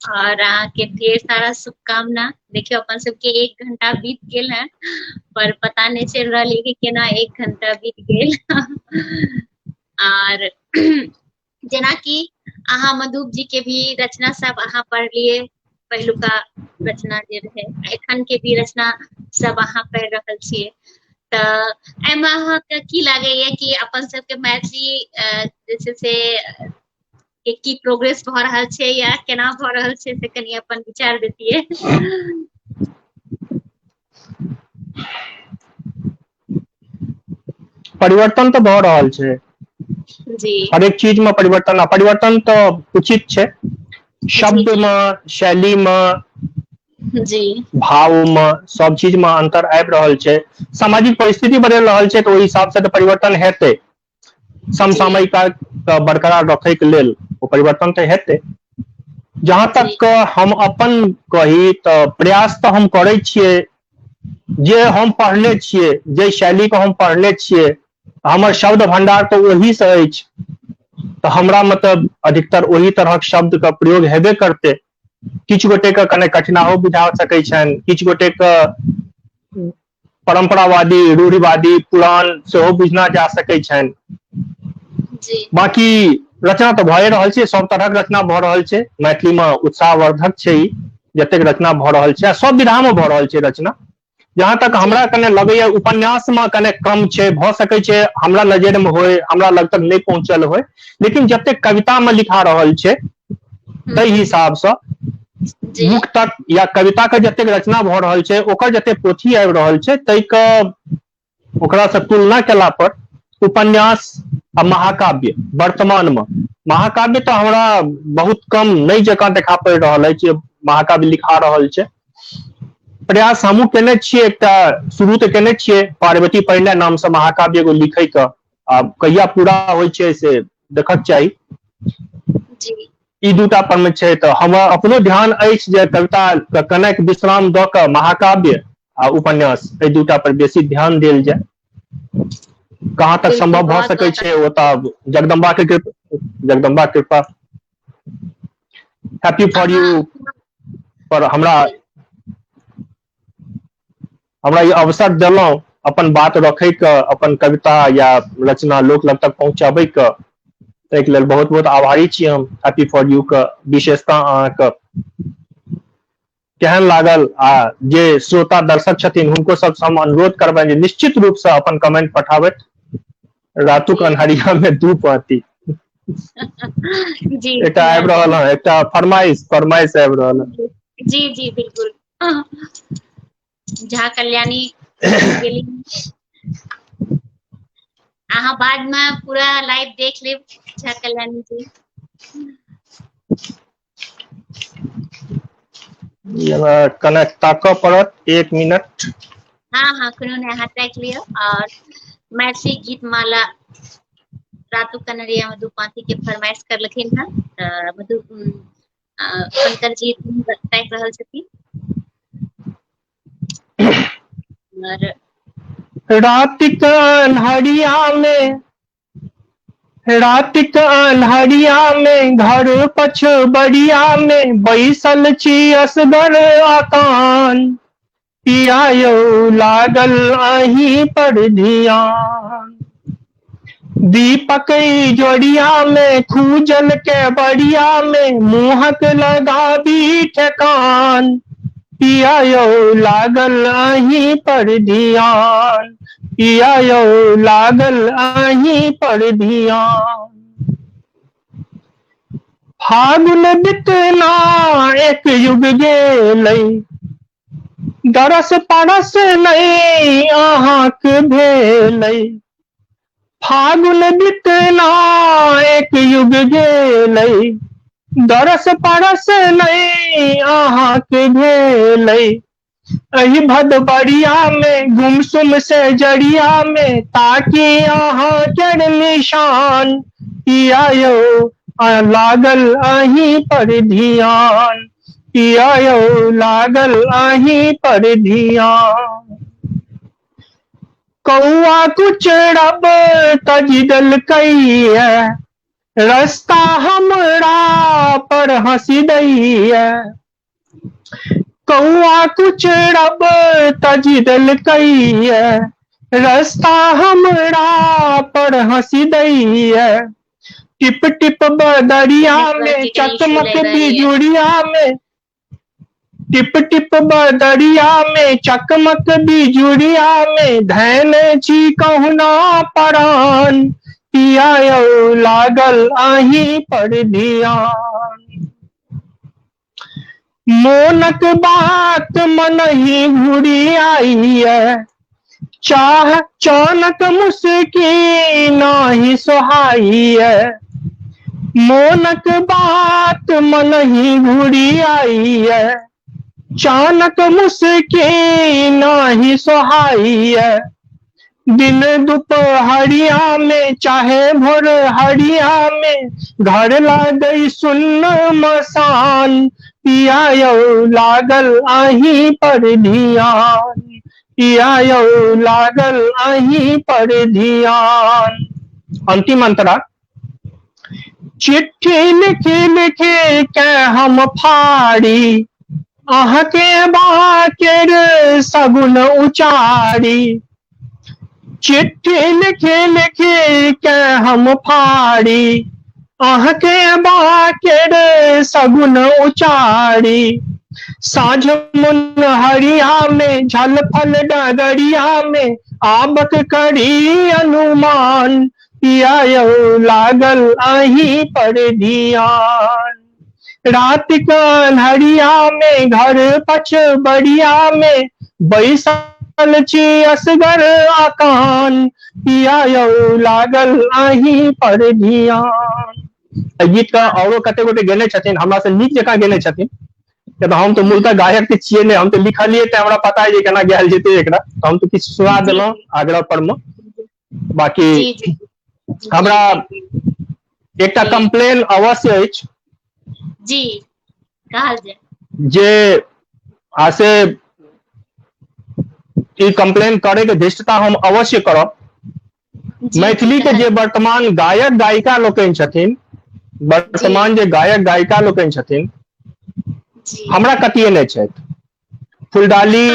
और के ढेर सारा शुभकामना। देखियो अपन सबके 1 घंटा बीत गेल है, पर पता नहीं चल रहा है कि केना 1 घंटा बीत गेल। और जेना कि अहाँ मधुप जी के भी रचना सब अहाँ पढ़लिए, पहिलुका रचना जे रहे, एखन के भी रचना सब अहाँ पढ़ि रहल छियै। तऽ एहिमे अहाँके की लागैए कि अपन सबके मैथिली जे छै से के की प्रोग्रेस भऽ रहल छै या केना भऽ रहल छै, से कनी अपन विचार देतियै। परिवर्तन तो भऽ रहल छै, जी हर एक चीज में परिवर्तन। परिवर्तन तो उचित छै, शब्द में, शैली में, जी भाव में, सब चीज में अंतर आबि रहल छै। सामाजिक परिस्थिति बदल रहल छै, तो ओहि हिसाब से तो परिवर्तन हेतै। समसामयिकता के बरकरार रखे के लेल वो परिवर्तन तो हेतै। जहां तक हम अपन कही तो प्रयास तो हम करे छियै, जे हम पढ़ले छियै, जे शैली को हम पढ़ले छियै, हमर शब्द भंडार तो वही से अछि, तो हमरा मतलब अधिकतर वही तरह शब्द का प्रयोग हेबे करते। किछु गोटे के कने कठिनाइयो बुझा सकै छनि, किछु गोटे के परंपरावादी, रूढ़िवादी, पुरान सेहो बुझना जा सकै छनि। बाकी रचना तो भए रहल छै, सब तरहक रचना भऽ रहल छै। मैथिली में उत्साहवर्धक छै ई, जतेक रचना भऽ रहल छै, सब विधा में भऽ रहल छै रचना। जहां तक हमरा कने लगैया उपन्यास में कने कम छै, भऽ सकै छै हमरा नजर में होय, हमरा लग तक नहीं पहुंचल होय, लेकिन जतेक कविता में लिखा रहल छै ताहि हिसाब से मुख तक या कविता के जतेक रचना भऽ रहल छै, ओकर जतेक पोथी आबि रहल छै, ताहि के ओकरा से तुलना केला पर उपन्यास आ महाकाव्य वर्तमान में, महाकाव्य तो हमरा बहुत कम नहीं जकां देखा पड़ि रहल है जे महाकाव्य लिखा रहल छै। प्रयास हमहूँ केने छियै, एकटा शुरू तऽ केने छियै, पार्वती परिणय नाम से महाकाव्य एगो लिखै के। आब कहिया पूरा होइ छै से देखक चाही। ई दूटा पर में छै, तऽ हमर अपनो ध्यान अछि जे कविता के कनेक विश्राम दऽ कऽ महाकाव्य आ उपन्यास एहि दूटा पर बेसी ध्यान देल जाय। कहाँ तक संभव भऽ सकै छै ओ तऽ जगदम्बा के कृपा। हैप्पी फॉर यू पर हमरा ई अवसर देलहुं अपन बात रखे के, अपन कविता या रचना लोक लग तक पहुंचाबे के, ताहिके लेल बहुत बहुत आभारी छी हम। हैप्पी फॉर यू के विशेषता अहाँके केहन लागल, आ जे श्रोता दर्शक छथिन हुनको सबसे हम अनुरोध करबनि जे निश्चित रूप से अपन कमेंट पठाबैत। रातुक अन्हरिया में दू पाती एकटा आबि रहल है, एकटा फरमाइश आबि रहल है। जी जी बिल्कुल। झा कल्याणी अहाँ बाद में पूरा लाइव देख लेब झा कल्याणी जी। कने ताकऽ पड़त 1 मिनट। हाँ कोनो नहीं, अहाँ ताकि लियो। और मैथिली गीत माला रातु कन्हरिया मधु पाती के फरमाइश करलखिन है, मधु पंकज जी ताकि रहल छथिन। रातिक अन्हरिया में घर पछबरिया में बैसल छी असगर आकान, पिया यौ लागल अहीं पर धियान। दीपक जोड़िया में खूजल के बढ़िया में मुहक लगा भी ठेकान, पिया यौ लागल अहीं पर ध्यान, पिया यौ लागल अहीं पर ध्यान। फागुन बितना एक युग गेलै, दरस परस नहीं अहाँक भेलै, फागुन बितना एक युग गेलै, दरस परस नहीं अहाँक भेलै, एहि भदबरिया में गुमसुम से जड़िया में ताकि अहाँ केर निशान, पिया यौ लागल अहीं पर ध्यान, पिया यौ लागल अहीं पर ध्यान। कौआ कुचरब तज देलकैया, रास्ता हमरा पर हंसी दैया, कौआ कुचरब तज देलकैया, रास्ता हमरा पर हंसी दैया, टिप टिप बदरिया में चकमक बिजुड़िया में, टिप टिप बदरिया में चकमक बिजुड़िया में धैन छी कहुना परान, पिया यौ लागल अहीं पर ध्यान। मोनक बात मनहि घुरी आइए, चाह चानक मुस्की नाही सोहाइए, मोनक बात मनहि घुरी आइए, चानक मुस्की नाही सोहाइए, दिन दोपहरिया में चाहे भोर हरिया में घर लागई सुन्न मसान, पिया यौ लागल अहीं पर ध्यान, पिया यौ लागल अहीं पर ध्यान। अंतिम अंतरा। चिट्ठी लिखी लिखी के हम फाड़ी, अहाँके बाकेर सगुन उचारी, चिट्ठी लिखी लिखी के हम फाड़ी, अहाँके बाकेर सगुन उचारी, साँझ मुन हरिया में झलफल डगरिया में आबक करी अनुमान, पिया यौ लागल अहीं पर ध्यान, रात कन्हरिया में घर पछबरिया में बैसल छी असगर आकान, पिया यौ लागल अहीं पर ध्यान। गीत का औरो कते गोटे गेने छथिन, हमरा से नीक जकाँ गेने छथिन, हम तो मूलतः गायक छियै ने, हम तो लिखलियै त हमरा पता है जे केना गायल जेतै एकरा, हम तो किछु सुना देलहुं आग्रह पर में। बाकी हमरा एकटा कंप्लेन अवश्य अछि जी, कहल जाय जे आसे ई कंप्लेन करे के धृष्टता हम अवश्य करब। मैथिली के जे वर्तमान गायक गायिका लोकनि छथिन, वर्तमान जे गायक गायिका लोकनि छथिन, हमरा कतिये नहि छथि। फुलडाली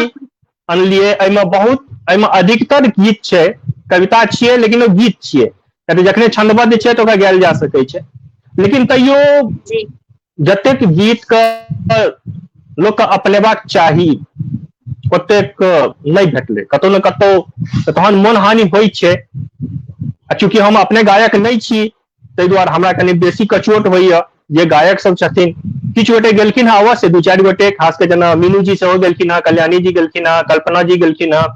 अनलियै, एहिमे बहुत, एहिमे अधिकतर गीत छै, कविता छियै लेकिन ओ गीत छियै, कियाकि जखने छंदबद्ध छै तऽ ओकरा गायल जा सकै छै, लेकिन तैयो जतेक गीत के लोक के अपनेबाक चाही ओतेक नहीं भेटलै, कतौ न कतौ तहन मोन हानि होइ छै। चूंकि हम अपने गायक नहीं छी ताहि दुआरे हमरा कनि बेसी कचोट होइया। जे गायक सब छथिन, किछु गोटे गेलखिन हँ अवश्य, दू चारि गोटे, खास के जेना मीनू जी सेहो गेलखिन हँ, कल्याणी जी गेलखिन हँ, कल्पना जी गेलखिन हँ,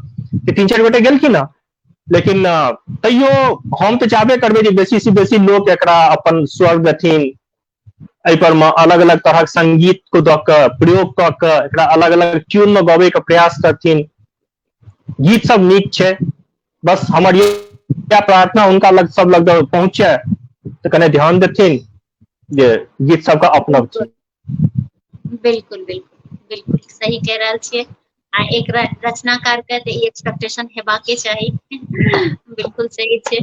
तीन चारि गोटे गेलखिन हँ, लेकिन तैयो हम तऽ चाहबे करबै जे बेसी से बेसी लोक एकरा अपन स्वर देथिन, एहि पर में अलग अलग तरह संगीत को दऽ कऽ प्रयोग कऽ कऽ एकरा अलग अलग ट्यून में गबै के प्रयास करथिन। गीत सब नीक छै, बस हमर ये प्रार्थना हुनका लग सब लग पहुँचे तो कने ध्यान देथिन जे गीत सबके अपनबथिन। बिल्कुल बिल्कुल बिल्कुल सही कह रहल छियै। आ एक रचनाकार के तऽ ई एक्सपेक्टेशन हेबाके चाही। बिल्कुल सही छै।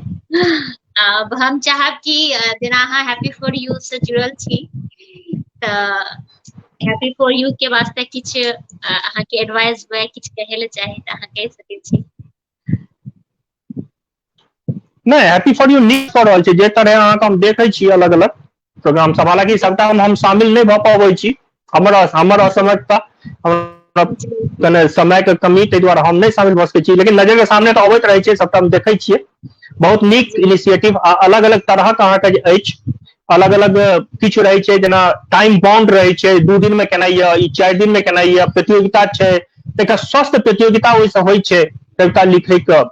अब हम चाहब कि जेना अहाँ हैप्पी फॉर यू से जुड़ल छी तऽ हैप्पी फॉर यू के वास्ते किछु अहाँके एडवाइस हुए, किछु कहै ले चाही तऽ अहाँ कहि सकै छी। नहीं हैप्पी फॉर यू नीक कऽ रहल छै जे तरह अहाँके हम देखै छी अलग अलग प्रोग्राम सब, हालांकि सबटा हम शामिल नहीं भऽ पाबै छी, हमर असमर्थता, हमरा जी कने समय के कमी, ताहि दुआरे हम नहीं शामिल भऽ सकै छी, लेकिन नजर के सामने तऽ अबैत रहै छै, सबटा हम देखै छियै। बहुत नीक जी इनिशिएटिव, अलग अलग तरहक अहाँके जे अछि, अलग अलग किछु रहै छै जेना टाइम बाउंड रहै छै, 2 दिन में केनाइ यऽ, ई 4 दिन में केनाइ यऽ, प्रतियोगिता छै, एकटा स्वस्थ प्रतियोगिता ओहिसँ होइ छै कविता लिखै के,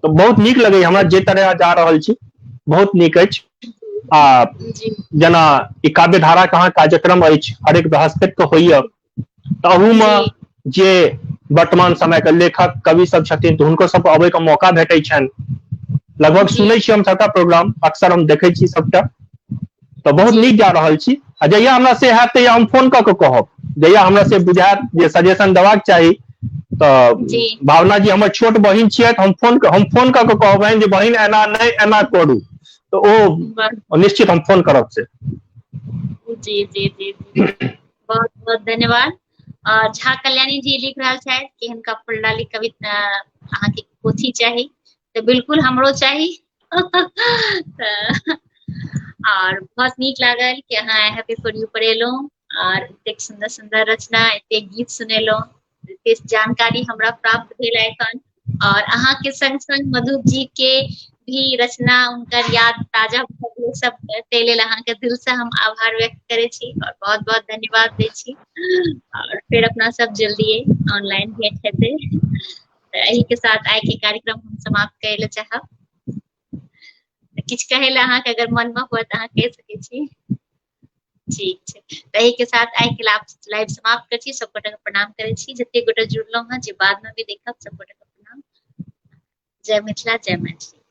तो बहुत नीक लगैया हमरा जे तरह जा रहल छी, बहुत नीक अछि। आ जी जेना ई काव्य धारा के अहाँ कार्यक्रम अछि, हरेक बृहस्पति के होइया, तऽ अहूमे जी जे वर्तमान समय के लेखक कवि सब छथिन तऽ हुनको सबके अबै के मौका भेटै छनि, लगभग जी सुनै छियै हम सबटा प्रोग्राम, अक्सर हम देखै छी सबटा, तऽ बहुत जी नीक जा रहल छी। आ जहिया हमरा से हैत तहिया हम फोन कऽ के कहब, जहिया हमरा से बुझायत जे सजेशन देबाक चाही, तऽ जी भावना जी हमर छोट बहिन छियै, हम फोन कऽ के कहबनि जे बहिन एना नहीं एना करू, तऽ ओ निश्चित हम फोन करब से। जी जी जी जी बहुत बहुत धन्यवाद। और झा कल्याणी जी लिख रहल छथि कि हुनका फुलडाली कविता अहाँके पोथी चाही, तऽ बिल्कुल हमरो चाही। तऽ और बहुत नीक लागल कि अहाँ हैप्पी फॉर यू पर एलहुँ, और एतेक सुंदर सुंदर रचना, एतेक गीत सुनेलहुँ, एतेक जानकारी हमरा प्राप्त भेल एखन, और अहाँके संग संग मधु जी के भी रचना, हुनकर याद ताजा भऽ गेल, सब ताहि लेल अहाँके दिल से हम आभार व्यक्त करै छी और बहुत बहुत धन्यवाद दै छी। और फिर अपना सब जल्दिए ऑनलाइन भेंट हेतै। तऽ एहि के साथ आइ के कार्यक्रम हम समाप्त करै लए चाहब। किछु कहै लए अहाँके अगर मनमे हुए तऽ अहाँ कहि सकै छी। ठीक छै, तऽ एहि के साथ आइ के लाइव समाप्त करै छी, सबगोटे के प्रणाम करै छी, जते गोटे जुड़लहुँ हैं, जे बाद में भी देखब, सबगोटे के प्रणाम। जय मिथिला, जय मैथिली।